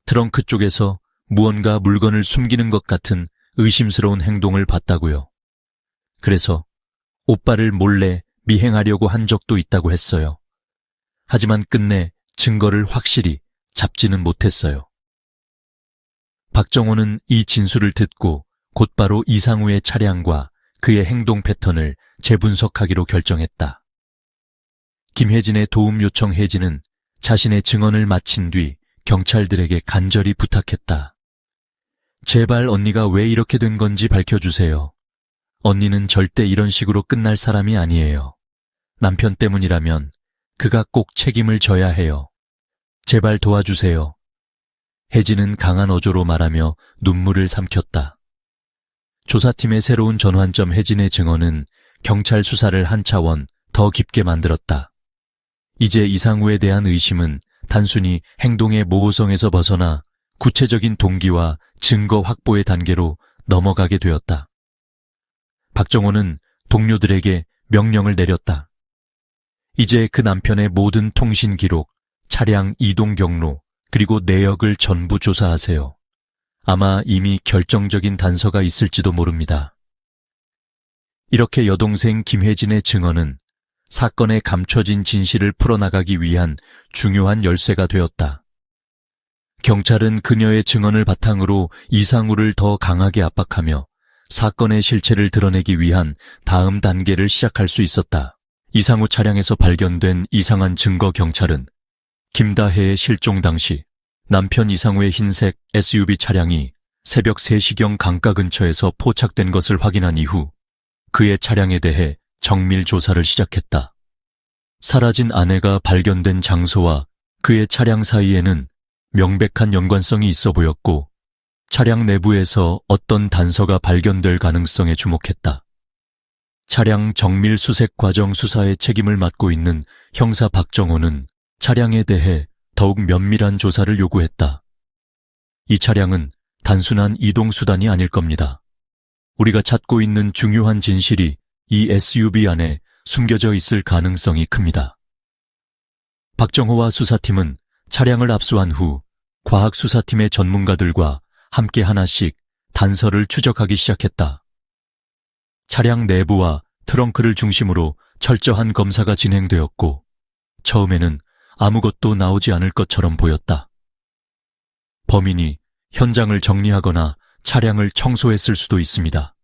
트렁크 쪽에서 무언가 물건을 숨기는 것 같은 의심스러운 행동을 봤다고요. 그래서 오빠를 몰래 미행하려고 한 적도 있다고 했어요. 하지만 끝내 증거를 확실히 잡지는 못했어요. 박정호는 이 진술을 듣고 곧바로 이상우의 차량과 그의 행동 패턴을 재분석하기로 결정했다. 김혜진의 도움 요청. 혜진은 자신의 증언을 마친 뒤 경찰들에게 간절히 부탁했다. 제발 언니가 왜 이렇게 된 건지 밝혀주세요. 언니는 절대 이런 식으로 끝날 사람이 아니에요. 남편 때문이라면 그가 꼭 책임을 져야 해요. 제발 도와주세요. 혜진은 강한 어조로 말하며 눈물을 삼켰다. 조사팀의 새로운 전환점. 혜진의 증언은 경찰 수사를 한 차원 더 깊게 만들었다. 이제 이상우에 대한 의심은 단순히 행동의 모호성에서 벗어나 구체적인 동기와 증거 확보의 단계로 넘어가게 되었다. 박정호는 동료들에게 명령을 내렸다. 이제 그 남편의 모든 통신 기록, 차량 이동 경로, 그리고 내역을 전부 조사하세요. 아마 이미 결정적인 단서가 있을지도 모릅니다. 이렇게 여동생 김혜진의 증언은 사건의 감춰진 진실을 풀어나가기 위한 중요한 열쇠가 되었다. 경찰은 그녀의 증언을 바탕으로 이상우를 더 강하게 압박하며 사건의 실체를 드러내기 위한 다음 단계를 시작할 수 있었다. 이상우 차량에서 발견된 이상한 증거. 경찰은 김다혜의 실종 당시 남편 이상우의 흰색 SUV 차량이 새벽 3시경 강가 근처에서 포착된 것을 확인한 이후 그의 차량에 대해 정밀 조사를 시작했다. 사라진 아내가 발견된 장소와 그의 차량 사이에는 명백한 연관성이 있어 보였고 차량 내부에서 어떤 단서가 발견될 가능성에 주목했다. 차량 정밀 수색 과정 수사의 책임을 맡고 있는 형사 박정호는 차량에 대해 더욱 면밀한 조사를 요구했다. 이 차량은 단순한 이동수단이 아닐 겁니다. 우리가 찾고 있는 중요한 진실이 이 SUV 안에 숨겨져 있을 가능성이 큽니다. 박정호와 수사팀은 차량을 압수한 후 과학수사팀의 전문가들과 함께 하나씩 단서를 추적하기 시작했다. 차량 내부와 트렁크를 중심으로 철저한 검사가 진행되었고 처음에는 아무것도 나오지 않을 것처럼 보였다. 범인이 현장을 정리하거나 차량을 청소했을 수도 있습니다.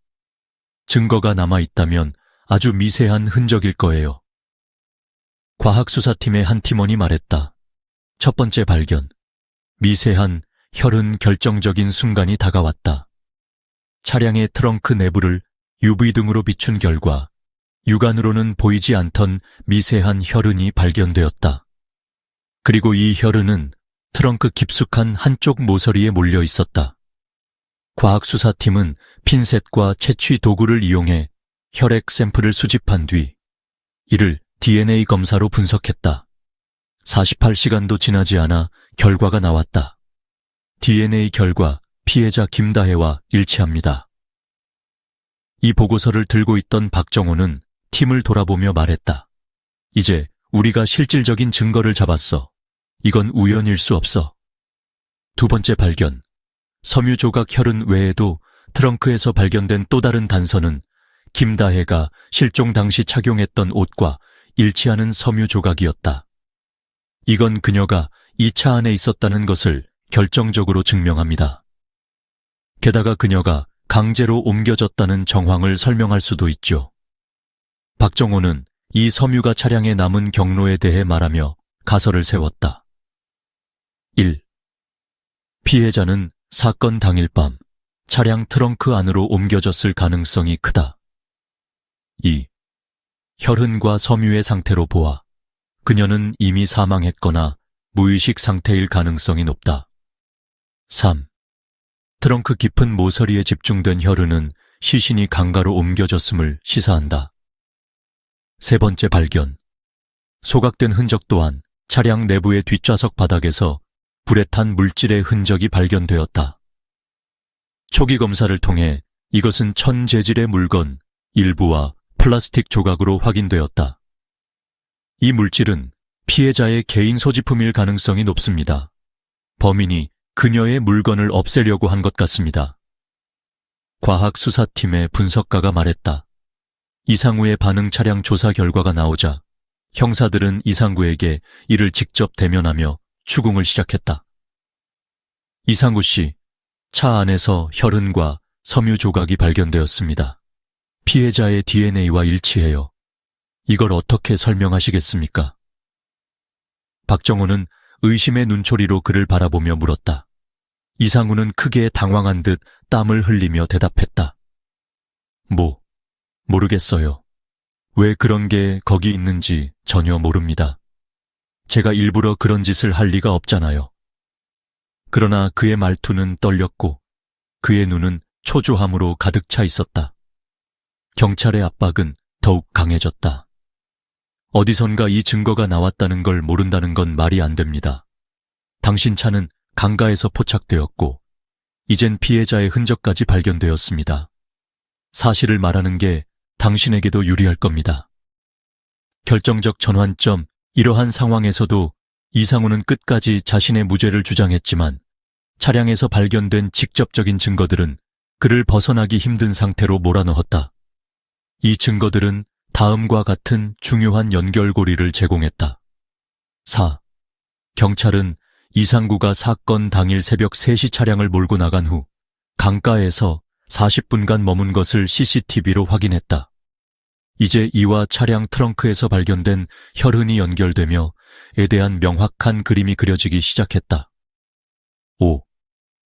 증거가 남아있다면 아주 미세한 흔적일 거예요. 과학수사팀의 한 팀원이 말했다. 첫 번째 발견. 미세한 혈흔 결정적인 순간이 다가왔다. 차량의 트렁크 내부를 UV등으로 비춘 결과 육안으로는 보이지 않던 미세한 혈흔이 발견되었다. 그리고 이 혈흔은 트렁크 깊숙한 한쪽 모서리에 몰려 있었다. 과학수사팀은 핀셋과 채취 도구를 이용해 혈액 샘플을 수집한 뒤 이를 DNA 검사로 분석했다. 48시간도 지나지 않아 결과가 나왔다. DNA 결과 피해자 김다혜와 일치합니다. 이 보고서를 들고 있던 박정호는 팀을 돌아보며 말했다. 이제 우리가 실질적인 증거를 잡았어. 이건 우연일 수 없어. 두 번째 발견. 섬유 조각 혈흔 외에도 트렁크에서 발견된 또 다른 단서는 김다혜가 실종 당시 착용했던 옷과 일치하는 섬유 조각이었다. 이건 그녀가 이 차 안에 있었다는 것을 결정적으로 증명합니다. 게다가 그녀가 강제로 옮겨졌다는 정황을 설명할 수도 있죠. 박정호는 이 섬유가 차량에 남은 경로에 대해 말하며 가설을 세웠다. 1. 피해자는 사건 당일 밤 차량 트렁크 안으로 옮겨졌을 가능성이 크다. 2. 혈흔과 섬유의 상태로 보아 그녀는 이미 사망했거나 무의식 상태일 가능성이 높다. 3. 트렁크 깊은 모서리에 집중된 혈흔은 시신이 강가로 옮겨졌음을 시사한다. 세 번째 발견. 소각된 흔적 또한 차량 내부의 뒷좌석 바닥에서 불에 탄 물질의 흔적이 발견되었다. 초기 검사를 통해 이것은 천 재질의 물건 일부와 플라스틱 조각으로 확인되었다. 이 물질은 피해자의 개인 소지품일 가능성이 높습니다. 범인이 그녀의 물건을 없애려고 한 것 같습니다. 과학수사팀의 분석가가 말했다. 이상우의 반응 차량 조사 결과가 나오자 형사들은 이상구에게 이를 직접 대면하며 추궁을 시작했다. 이상구 씨, 차 안에서 혈흔과 섬유 조각이 발견되었습니다. 피해자의 DNA와 일치해요. 이걸 어떻게 설명하시겠습니까? 박정호는 의심의 눈초리로 그를 바라보며 물었다. 이상우는 크게 당황한 듯 땀을 흘리며 대답했다. 모르겠어요. 왜 그런 게 거기 있는지 전혀 모릅니다. 제가 일부러 그런 짓을 할 리가 없잖아요. 그러나 그의 말투는 떨렸고 그의 눈은 초조함으로 가득 차 있었다. 경찰의 압박은 더욱 강해졌다. 어디선가 이 증거가 나왔다는 걸 모른다는 건 말이 안 됩니다. 당신 차는 강가에서 포착되었고 이젠 피해자의 흔적까지 발견되었습니다. 사실을 말하는 게 당신에게도 유리할 겁니다. 결정적 전환점, 이러한 상황에서도 이상우는 끝까지 자신의 무죄를 주장했지만 차량에서 발견된 직접적인 증거들은 그를 벗어나기 힘든 상태로 몰아넣었다. 이 증거들은 다음과 같은 중요한 연결고리를 제공했다. 4. 경찰은 이상구가 사건 당일 새벽 3시 차량을 몰고 나간 후 강가에서 40분간 머문 것을 CCTV로 확인했다. 이제 이와 차량 트렁크에서 발견된 혈흔이 연결되며 에 대한 명확한 그림이 그려지기 시작했다. 5.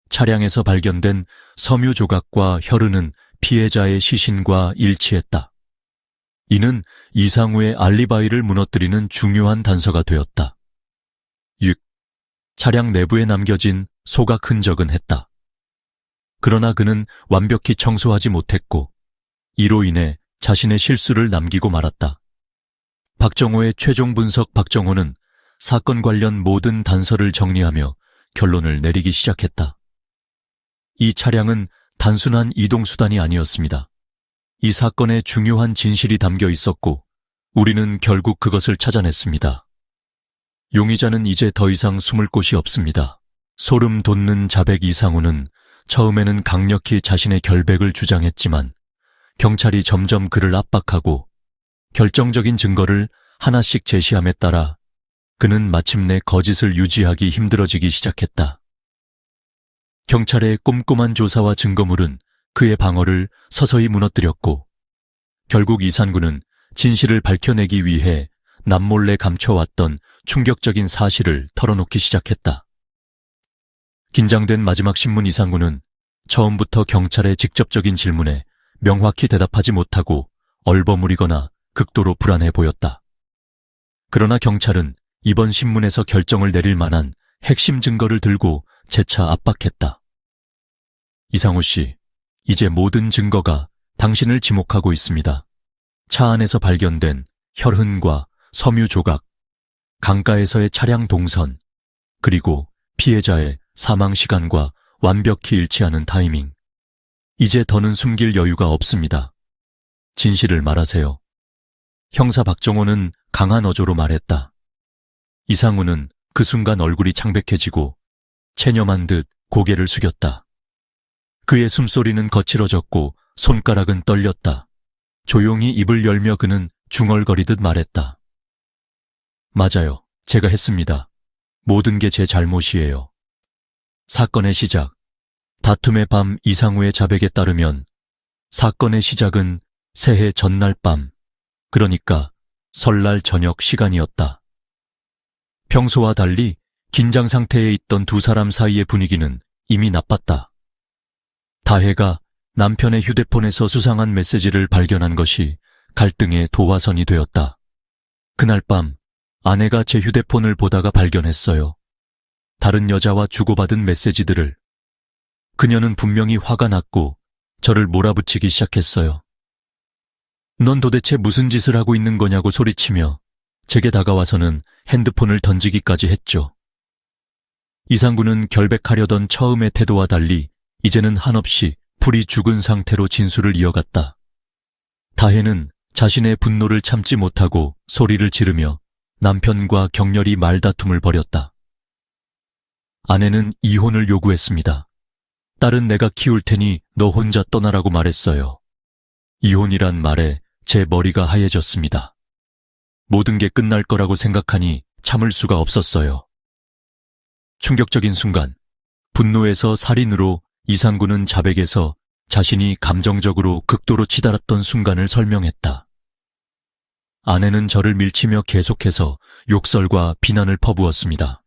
차량에서 발견된 섬유 조각과 혈흔은 피해자의 시신과 일치했다. 이는 이상우의 알리바이를 무너뜨리는 중요한 단서가 되었다. 6. 차량 내부에 남겨진 소각 흔적은 했다. 그러나 그는 완벽히 청소하지 못했고 이로 인해 자신의 실수를 남기고 말았다. 박정호의 최종 분석. 박정호는 사건 관련 모든 단서를 정리하며 결론을 내리기 시작했다. 이 차량은 단순한 이동수단이 아니었습니다. 이 사건에 중요한 진실이 담겨 있었고 우리는 결국 그것을 찾아냈습니다. 용의자는 이제 더 이상 숨을 곳이 없습니다. 소름 돋는 자백. 이상우는 처음에는 강력히 자신의 결백을 주장했지만 경찰이 점점 그를 압박하고 결정적인 증거를 하나씩 제시함에 따라 그는 마침내 거짓을 유지하기 힘들어지기 시작했다. 경찰의 꼼꼼한 조사와 증거물은 그의 방어를 서서히 무너뜨렸고 결국 이상구는 진실을 밝혀내기 위해 남몰래 감춰왔던 충격적인 사실을 털어놓기 시작했다. 긴장된 마지막 신문 이상구는 처음부터 경찰의 직접적인 질문에 명확히 대답하지 못하고 얼버무리거나 극도로 불안해 보였다. 그러나 경찰은 이번 신문에서 결정을 내릴 만한 핵심 증거를 들고 재차 압박했다. 이상우 씨, 이제 모든 증거가 당신을 지목하고 있습니다. 차 안에서 발견된 혈흔과 섬유 조각, 강가에서의 차량 동선, 그리고 피해자의 사망 시간과 완벽히 일치하는 타이밍. 이제 더는 숨길 여유가 없습니다. 진실을 말하세요. 형사 박정호는 강한 어조로 말했다. 이상우는 그 순간 얼굴이 창백해지고 체념한 듯 고개를 숙였다. 그의 숨소리는 거칠어졌고 손가락은 떨렸다. 조용히 입을 열며 그는 중얼거리듯 말했다. 맞아요. 제가 했습니다. 모든 게 제 잘못이에요. 사건의 시작. 다툼의 밤 이상우의 자백에 따르면 사건의 시작은 새해 전날 밤, 그러니까 설날 저녁 시간이었다. 평소와 달리 긴장 상태에 있던 두 사람 사이의 분위기는 이미 나빴다. 다혜가 남편의 휴대폰에서 수상한 메시지를 발견한 것이 갈등의 도화선이 되었다. 그날 밤 아내가 제 휴대폰을 보다가 발견했어요. 다른 여자와 주고받은 메시지들을. 그녀는 분명히 화가 났고 저를 몰아붙이기 시작했어요. 넌 도대체 무슨 짓을 하고 있는 거냐고 소리치며 제게 다가와서는 핸드폰을 던지기까지 했죠. 이상구는 결백하려던 처음의 태도와 달리 이제는 한없이 풀이 죽은 상태로 진술을 이어갔다. 다혜는 자신의 분노를 참지 못하고 소리를 지르며 남편과 격렬히 말다툼을 벌였다. 아내는 이혼을 요구했습니다. 딸은 내가 키울 테니 너 혼자 떠나라고 말했어요. 이혼이란 말에 제 머리가 하얘졌습니다. 모든 게 끝날 거라고 생각하니 참을 수가 없었어요. 충격적인 순간, 분노에서 살인으로 이상구는 자백에서 자신이 감정적으로 극도로 치달았던 순간을 설명했다. 아내는 저를 밀치며 계속해서 욕설과 비난을 퍼부었습니다.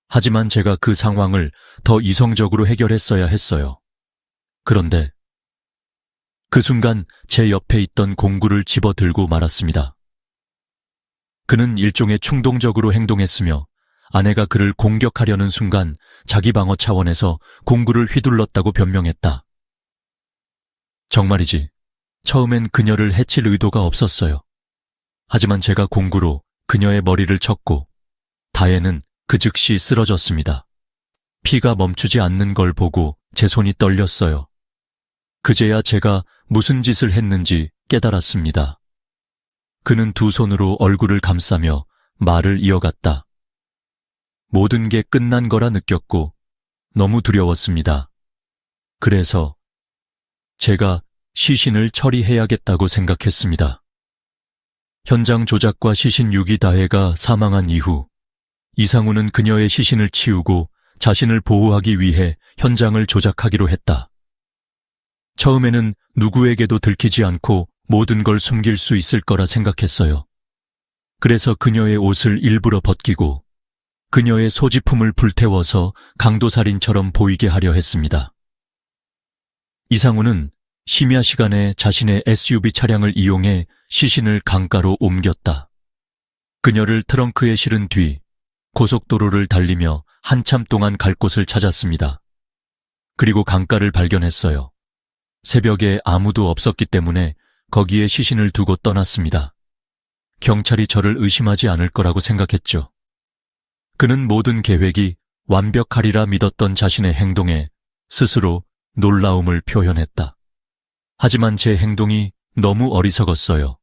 하지만 제가 그 상황을 더 이성적으로 해결했어야 했어요. 그런데 그 순간 제 옆에 있던 공구를 집어들고 말았습니다. 그는 일종의 충동적으로 행동했으며 아내가 그를 공격하려는 순간 자기 방어 차원에서 공구를 휘둘렀다고 변명했다. 정말이지. 처음엔 그녀를 해칠 의도가 없었어요. 하지만 제가 공구로 그녀의 머리를 쳤고 다혜는 그 즉시 쓰러졌습니다. 피가 멈추지 않는 걸 보고 제 손이 떨렸어요. 그제야 제가 무슨 짓을 했는지 깨달았습니다. 그는 두 손으로 얼굴을 감싸며 말을 이어갔다. 모든 게 끝난 거라 느꼈고 너무 두려웠습니다. 그래서 제가 시신을 처리해야겠다고 생각했습니다. 현장 조작과 시신 유기 다혜가 사망한 이후 이상우는 그녀의 시신을 치우고 자신을 보호하기 위해 현장을 조작하기로 했다. 처음에는 누구에게도 들키지 않고 모든 걸 숨길 수 있을 거라 생각했어요. 그래서 그녀의 옷을 일부러 벗기고 그녀의 소지품을 불태워서 강도살인처럼 보이게 하려 했습니다. 이상우는 심야 시간에 자신의 SUV 차량을 이용해 시신을 강가로 옮겼다. 그녀를 트렁크에 실은 뒤 고속도로를 달리며 한참 동안 갈 곳을 찾았습니다. 그리고 강가를 발견했어요. 새벽에 아무도 없었기 때문에 거기에 시신을 두고 떠났습니다. 경찰이 저를 의심하지 않을 거라고 생각했죠. 그는 모든 계획이 완벽하리라 믿었던 자신의 행동에 스스로 놀라움을 표현했다. 하지만 제 행동이 너무 어리석었어요.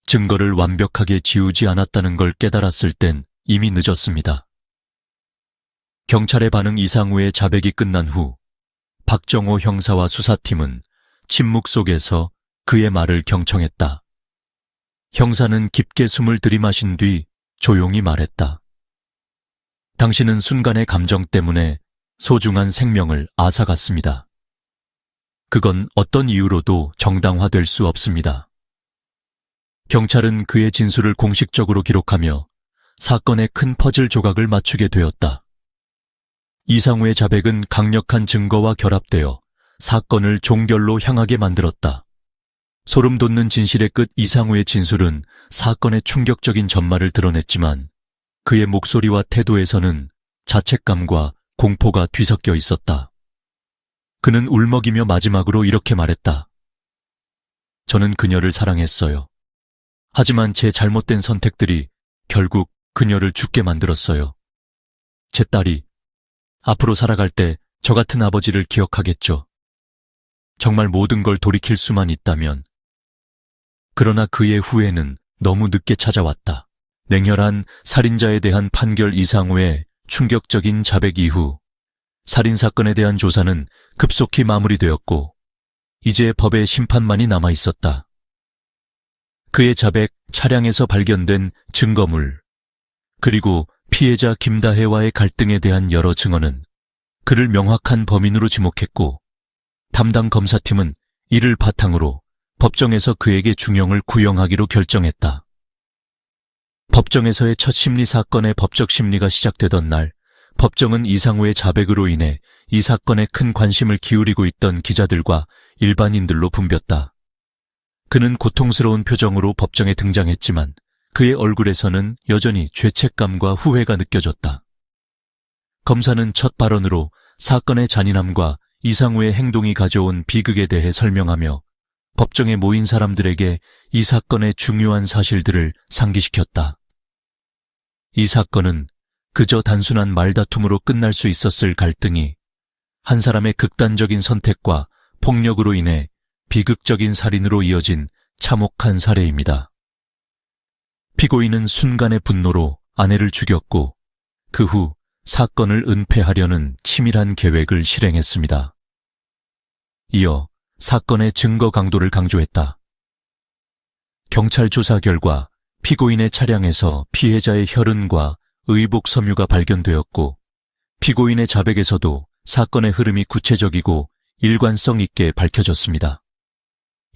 증거를 완벽하게 지우지 않았다는 걸 깨달았을 땐 이미 늦었습니다. 경찰의 반응 이상우의 자백이 끝난 후 박정호 형사와 수사팀은 침묵 속에서 그의 말을 경청했다. 형사는 깊게 숨을 들이마신 뒤 조용히 말했다. 당신은 순간의 감정 때문에 소중한 생명을 앗아갔습니다. 그건 어떤 이유로도 정당화될 수 없습니다. 경찰은 그의 진술을 공식적으로 기록하며 사건의 큰 퍼즐 조각을 맞추게 되었다. 이상우의 자백은 강력한 증거와 결합되어 사건을 종결로 향하게 만들었다. 소름 돋는 진실의 끝 이상우의 진술은 사건의 충격적인 전말을 드러냈지만 그의 목소리와 태도에서는 자책감과 공포가 뒤섞여 있었다. 그는 울먹이며 마지막으로 이렇게 말했다. 저는 그녀를 사랑했어요. 하지만 제 잘못된 선택들이 결국 그녀를 죽게 만들었어요. 제 딸이 앞으로 살아갈 때 저 같은 아버지를 기억하겠죠. 정말 모든 걸 돌이킬 수만 있다면. 그러나 그의 후회는 너무 늦게 찾아왔다. 냉혈한 살인자에 대한 판결 이상우의 충격적인 자백 이후 살인사건에 대한 조사는 급속히 마무리되었고 이제 법의 심판만이 남아 있었다. 그의 자백, 차량에서 발견된 증거물, 그리고 피해자 김다혜와의 갈등에 대한 여러 증언은 그를 명확한 범인으로 지목했고 담당 검사팀은 이를 바탕으로 법정에서 그에게 중형을 구형하기로 결정했다. 법정에서의 첫 심리사건의 법적 심리가 시작되던 날, 법정은 이상우의 자백으로 인해 이 사건에 큰 관심을 기울이고 있던 기자들과 일반인들로 붐볐다. 그는 고통스러운 표정으로 법정에 등장했지만 그의 얼굴에서는 여전히 죄책감과 후회가 느껴졌다. 검사는 첫 발언으로 사건의 잔인함과 이상우의 행동이 가져온 비극에 대해 설명하며 법정에 모인 사람들에게 이 사건의 중요한 사실들을 상기시켰다. 이 사건은 그저 단순한 말다툼으로 끝날 수 있었을 갈등이 한 사람의 극단적인 선택과 폭력으로 인해 비극적인 살인으로 이어진 참혹한 사례입니다. 피고인은 순간의 분노로 아내를 죽였고 그 후 사건을 은폐하려는 치밀한 계획을 실행했습니다. 이어 사건의 증거 강도를 강조했다. 경찰 조사 결과 피고인의 차량에서 피해자의 혈흔과 의복 섬유가 발견되었고 피고인의 자백에서도 사건의 흐름이 구체적이고 일관성 있게 밝혀졌습니다.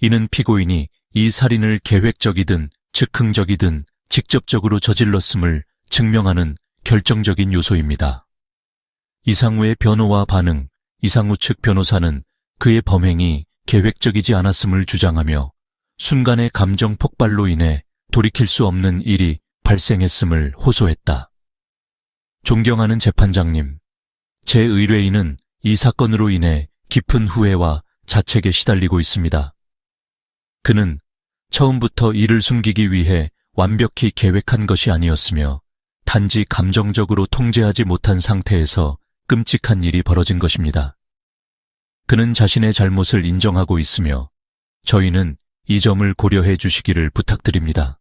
이는 피고인이 이 살인을 계획적이든 즉흥적이든 직접적으로 저질렀음을 증명하는 결정적인 요소입니다. 이상우의 변호와 반응, 이상우 측 변호사는 그의 범행이 계획적이지 않았음을 주장하며 순간의 감정 폭발로 인해 돌이킬 수 없는 일이 발생했음을 호소했다. 존경하는 재판장님, 제 의뢰인은 이 사건으로 인해 깊은 후회와 자책에 시달리고 있습니다. 그는 처음부터 이를 숨기기 위해 완벽히 계획한 것이 아니었으며 단지 감정적으로 통제하지 못한 상태에서 끔찍한 일이 벌어진 것입니다. 그는 자신의 잘못을 인정하고 있으며 저희는 이 점을 고려해 주시기를 부탁드립니다.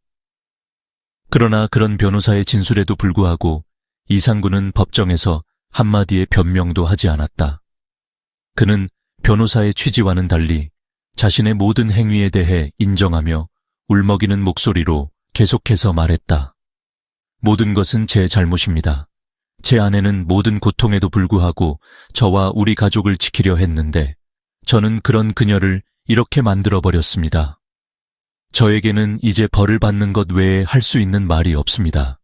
그러나 그런 변호사의 진술에도 불구하고 이상구는 법정에서 한마디의 변명도 하지 않았다. 그는 변호사의 취지와는 달리 자신의 모든 행위에 대해 인정하며 울먹이는 목소리로 계속해서 말했다. 모든 것은 제 잘못입니다. 제 아내는 모든 고통에도 불구하고 저와 우리 가족을 지키려 했는데 저는 그런 그녀를 이렇게 만들어버렸습니다. 저에게는 이제 벌을 받는 것 외에 할 수 있는 말이 없습니다.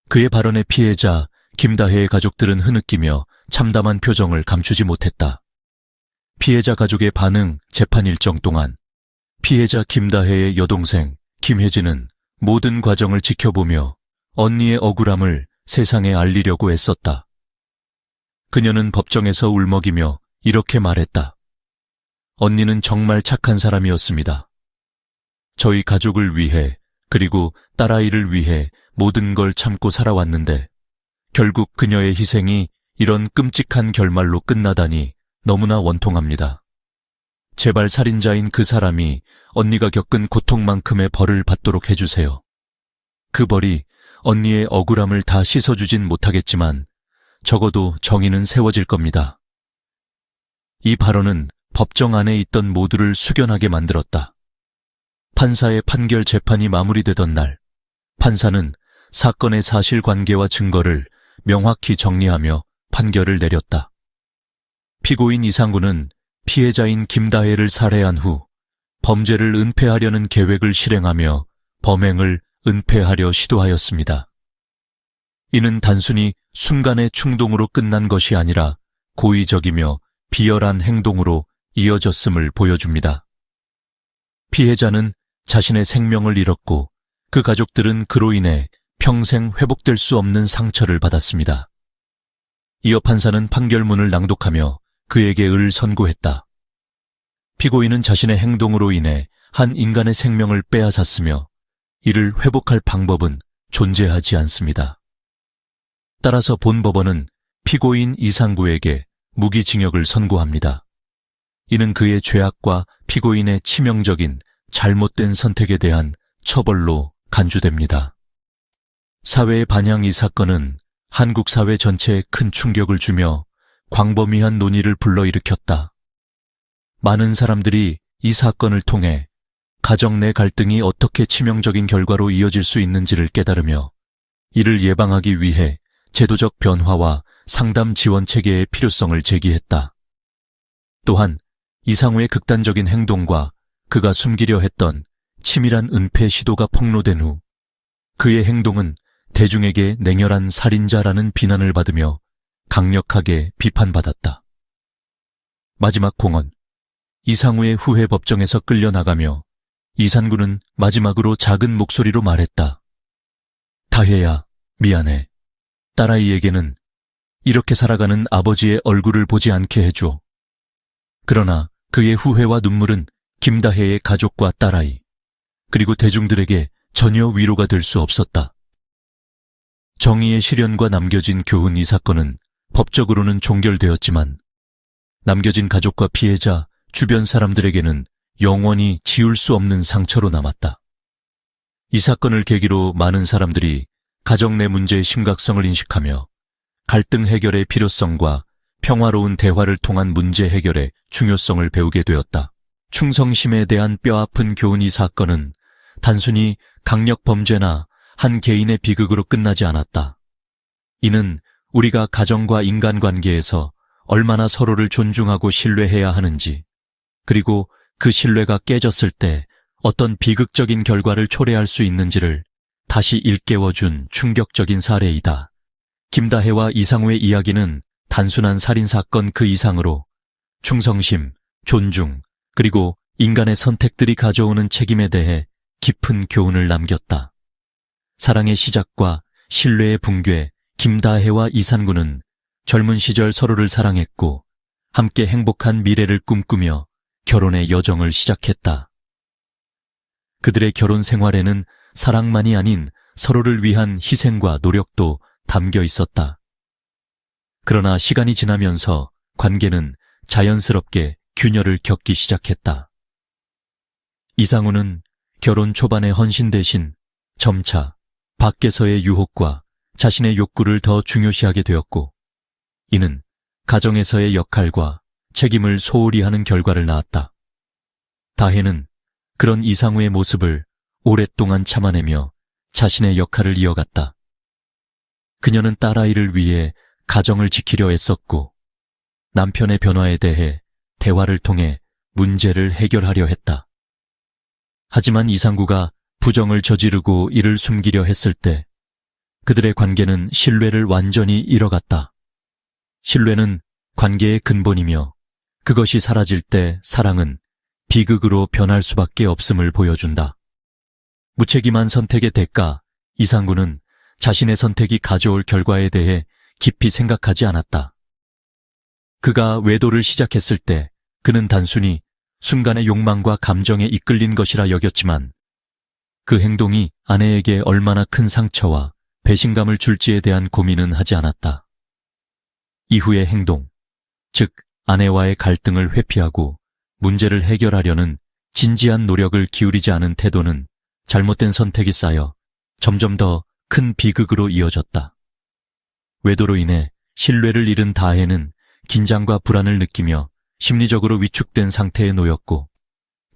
그의 발언에 피해자 김다혜의 가족들은 흐느끼며 참담한 표정을 감추지 못했다. 피해자 가족의 반응, 재판 일정 동안 피해자 김다혜의 여동생 김혜진은 모든 과정을 지켜보며 언니의 억울함을 세상에 알리려고 애썼다. 그녀는 법정에서 울먹이며 이렇게 말했다. 언니는 정말 착한 사람이었습니다. 저희 가족을 위해 그리고 딸아이를 위해 모든 걸 참고 살아왔는데 결국 그녀의 희생이 이런 끔찍한 결말로 끝나다니 너무나 원통합니다. 제발 살인자인 그 사람이 언니가 겪은 고통만큼의 벌을 받도록 해주세요. 그 벌이 언니의 억울함을 다 씻어주진 못하겠지만 적어도 정의는 세워질 겁니다. 이 발언은 법정 안에 있던 모두를 숙연하게 만들었다. 판사의 판결 재판이 마무리되던 날, 판사는 사건의 사실관계와 증거를 명확히 정리하며 판결을 내렸다. 피고인 이상구는 피해자인 김다혜를 살해한 후 범죄를 은폐하려는 계획을 실행하며 범행을 은폐하려 시도하였습니다. 이는 단순히 순간의 충동으로 끝난 것이 아니라 고의적이며 비열한 행동으로 이어졌음을 보여줍니다. 피해자는 자신의 생명을 잃었고 그 가족들은 그로 인해 평생 회복될 수 없는 상처를 받았습니다. 이어 판사는 판결문을 낭독하며 그에게 을 선고했다. 피고인은 자신의 행동으로 인해 한 인간의 생명을 빼앗았으며 이를 회복할 방법은 존재하지 않습니다. 따라서 본 법원은 피고인 이상구에게 무기징역을 선고합니다. 이는 그의 죄악과 피고인의 치명적인 잘못된 선택에 대한 처벌로 간주됩니다. 사회의 반향 이 사건은 한국 사회 전체에 큰 충격을 주며 광범위한 논의를 불러일으켰다. 많은 사람들이 이 사건을 통해 가정 내 갈등이 어떻게 치명적인 결과로 이어질 수 있는지를 깨달으며 이를 예방하기 위해 제도적 변화와 상담 지원 체계의 필요성을 제기했다. 또한 이상우의 극단적인 행동과 그가 숨기려 했던 치밀한 은폐 시도가 폭로된 후 그의 행동은 대중에게 냉혈한 살인자라는 비난을 받으며 강력하게 비판받았다. 마지막 공언. 이상우의 후회 법정에서 끌려나가며 이산구는 마지막으로 작은 목소리로 말했다. 다혜야, 미안해. 딸아이에게는 이렇게 살아가는 아버지의 얼굴을 보지 않게 해줘. 그러나 그의 후회와 눈물은 김다혜의 가족과 딸아이, 그리고 대중들에게 전혀 위로가 될 수 없었다. 정의의 실현과 남겨진 교훈. 이 사건은 법적으로는 종결되었지만 남겨진 가족과 피해자, 주변 사람들에게는 영원히 지울 수 없는 상처로 남았다. 이 사건을 계기로 많은 사람들이 가정 내 문제의 심각성을 인식하며 갈등 해결의 필요성과 평화로운 대화를 통한 문제 해결의 중요성을 배우게 되었다. 충성심에 대한 뼈아픈 교훈. 이 사건은 단순히 강력 범죄나 한 개인의 비극으로 끝나지 않았다. 이는 우리가 가정과 인간관계에서 얼마나 서로를 존중하고 신뢰해야 하는지, 그리고 그 신뢰가 깨졌을 때 어떤 비극적인 결과를 초래할 수 있는지를 다시 일깨워준 충격적인 사례이다. 김다혜와 이상우의 이야기는 단순한 살인사건 그 이상으로 충성심, 존중, 그리고 인간의 선택들이 가져오는 책임에 대해 깊은 교훈을 남겼다. 사랑의 시작과 신뢰의 붕괴. 김다혜와 이산구는 젊은 시절 서로를 사랑했고 함께 행복한 미래를 꿈꾸며 결혼의 여정을 시작했다. 그들의 결혼 생활에는 사랑만이 아닌 서로를 위한 희생과 노력도 담겨 있었다. 그러나 시간이 지나면서 관계는 자연스럽게 균열을 겪기 시작했다. 이상우는 결혼 초반의 헌신 대신 점차 밖에서의 유혹과 자신의 욕구를 더 중요시하게 되었고, 이는 가정에서의 역할과 책임을 소홀히 하는 결과를 낳았다. 다혜는 그런 이상우의 모습을 오랫동안 참아내며 자신의 역할을 이어갔다. 그녀는 딸아이를 위해 가정을 지키려 애썼고 남편의 변화에 대해 대화를 통해 문제를 해결하려 했다. 하지만 이상구가 부정을 저지르고 이를 숨기려 했을 때 그들의 관계는 신뢰를 완전히 잃어갔다. 신뢰는 관계의 근본이며 그것이 사라질 때 사랑은 비극으로 변할 수밖에 없음을 보여준다. 무책임한 선택의 대가. 이상구는 자신의 선택이 가져올 결과에 대해 깊이 생각하지 않았다. 그가 외도를 시작했을 때 그는 단순히 순간의 욕망과 감정에 이끌린 것이라 여겼지만 그 행동이 아내에게 얼마나 큰 상처와 배신감을 줄지에 대한 고민은 하지 않았다. 이후의 행동, 즉 아내와의 갈등을 회피하고 문제를 해결하려는 진지한 노력을 기울이지 않은 태도는 잘못된 선택이 쌓여 점점 더 큰 비극으로 이어졌다. 외도로 인해 신뢰를 잃은 다혜는 긴장과 불안을 느끼며 심리적으로 위축된 상태에 놓였고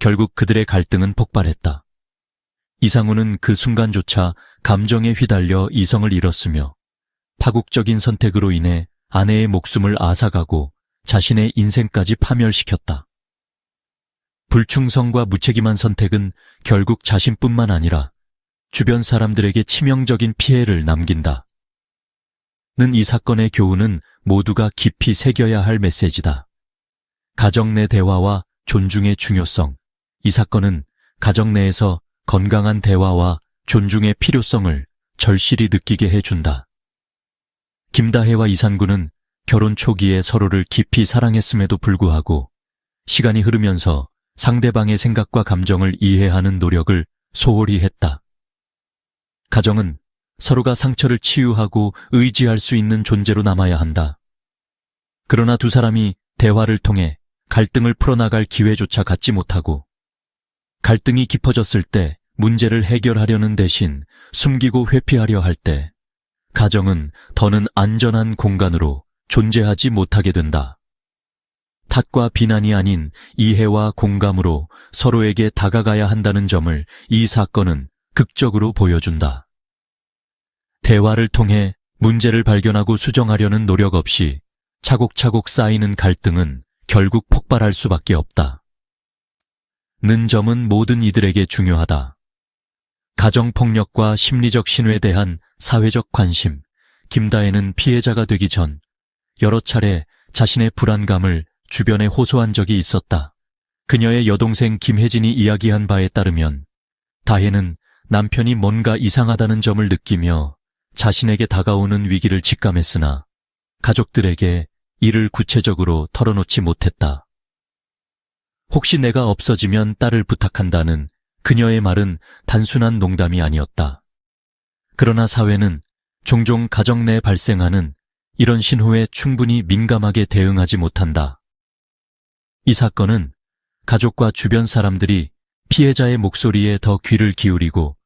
결국 그들의 갈등은 폭발했다. 이상우는 그 순간조차 감정에 휘달려 이성을 잃었으며 파국적인 선택으로 인해 아내의 목숨을 앗아가고 자신의 인생까지 파멸시켰다. 불충성과 무책임한 선택은 결국 자신뿐만 아니라 주변 사람들에게 치명적인 피해를 남긴다. 이 사건의 교훈은 모두가 깊이 새겨야 할 메시지다. 가정 내 대화와 존중의 중요성. 이 사건은 가정 내에서 건강한 대화와 존중의 필요성을 절실히 느끼게 해준다. 김다혜와 이산구는 결혼 초기에 서로를 깊이 사랑했음에도 불구하고 시간이 흐르면서 상대방의 생각과 감정을 이해하는 노력을 소홀히 했다. 가정은 서로가 상처를 치유하고 의지할 수 있는 존재로 남아야 한다. 그러나 두 사람이 대화를 통해 갈등을 풀어나갈 기회조차 갖지 못하고 갈등이 깊어졌을 때 문제를 해결하려는 대신 숨기고 회피하려 할 때 가정은 더는 안전한 공간으로 존재하지 못하게 된다. 탓과 비난이 아닌 이해와 공감으로 서로에게 다가가야 한다는 점을 이 사건은 극적으로 보여준다. 대화를 통해 문제를 발견하고 수정하려는 노력 없이 차곡차곡 쌓이는 갈등은 결국 폭발할 수밖에 없다. 는 점은 모든 이들에게 중요하다. 가정폭력과 심리적 신호에 대한 사회적 관심. 김다혜는 피해자가 되기 전 여러 차례 자신의 불안감을 주변에 호소한 적이 있었다. 그녀의 여동생 김혜진이 이야기한 바에 따르면 다혜는 남편이 뭔가 이상하다는 점을 느끼며 자신에게 다가오는 위기를 직감했으나 가족들에게 이를 구체적으로 털어놓지 못했다. 혹시 내가 없어지면 딸을 부탁한다는 그녀의 말은 단순한 농담이 아니었다. 그러나 사회는 종종 가정 내에 발생하는 이런 신호에 충분히 민감하게 대응하지 못한다. 이 사건은 가족과 주변 사람들이 피해자의 목소리에 더 귀를 기울이고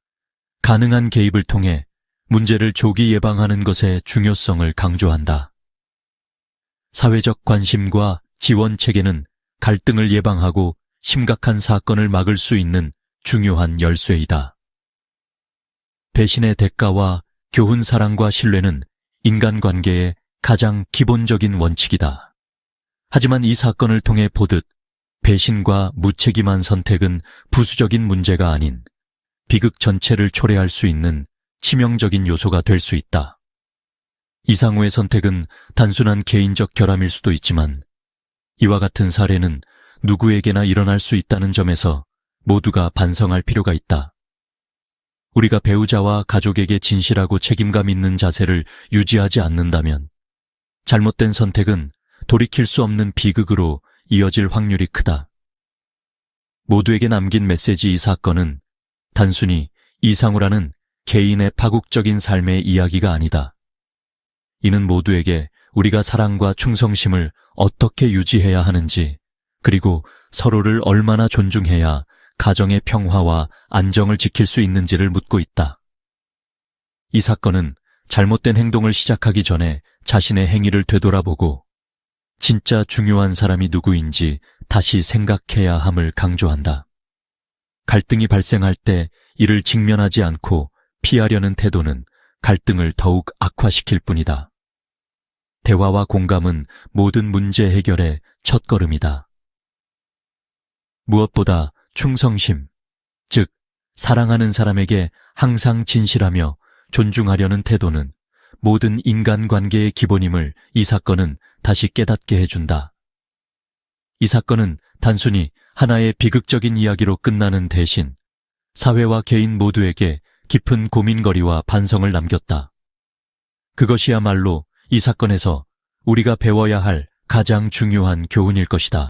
가능한 개입을 통해 문제를 조기 예방하는 것의 중요성을 강조한다. 사회적 관심과 지원 체계는 갈등을 예방하고 심각한 사건을 막을 수 있는 중요한 열쇠이다. 배신의 대가와 교훈 사랑과 신뢰는 인간관계의 가장 기본적인 원칙이다. 하지만 이 사건을 통해 보듯 배신과 무책임한 선택은 부수적인 문제가 아닌 비극 전체를 초래할 수 있는 치명적인 요소가 될 수 있다. 이상우의 선택은 단순한 개인적 결함일 수도 있지만 이와 같은 사례는 누구에게나 일어날 수 있다는 점에서 모두가 반성할 필요가 있다. 우리가 배우자와 가족에게 진실하고 책임감 있는 자세를 유지하지 않는다면 잘못된 선택은 돌이킬 수 없는 비극으로 이어질 확률이 크다. 모두에게 남긴 메시지. 이 사건은 단순히 이상우라는 개인의 파국적인 삶의 이야기가 아니다. 이는 모두에게 우리가 사랑과 충성심을 어떻게 유지해야 하는지, 그리고 서로를 얼마나 존중해야 가정의 평화와 안정을 지킬 수 있는지를 묻고 있다. 이 사건은 잘못된 행동을 시작하기 전에 자신의 행위를 되돌아보고 진짜 중요한 사람이 누구인지 다시 생각해야 함을 강조한다. 갈등이 발생할 때 이를 직면하지 않고 피하려는 태도는 갈등을 더욱 악화시킬 뿐이다. 대화와 공감은 모든 문제 해결의 첫걸음이다. 무엇보다 충성심, 즉 사랑하는 사람에게 항상 진실하며 존중하려는 태도는 모든 인간관계의 기본임을 이 사건은 다시 깨닫게 해준다. 이 사건은 단순히 하나의 비극적인 이야기로 끝나는 대신 사회와 개인 모두에게 깊은 고민거리와 반성을 남겼다. 그것이야말로 이 사건에서 우리가 배워야 할 가장 중요한 교훈일 것이다.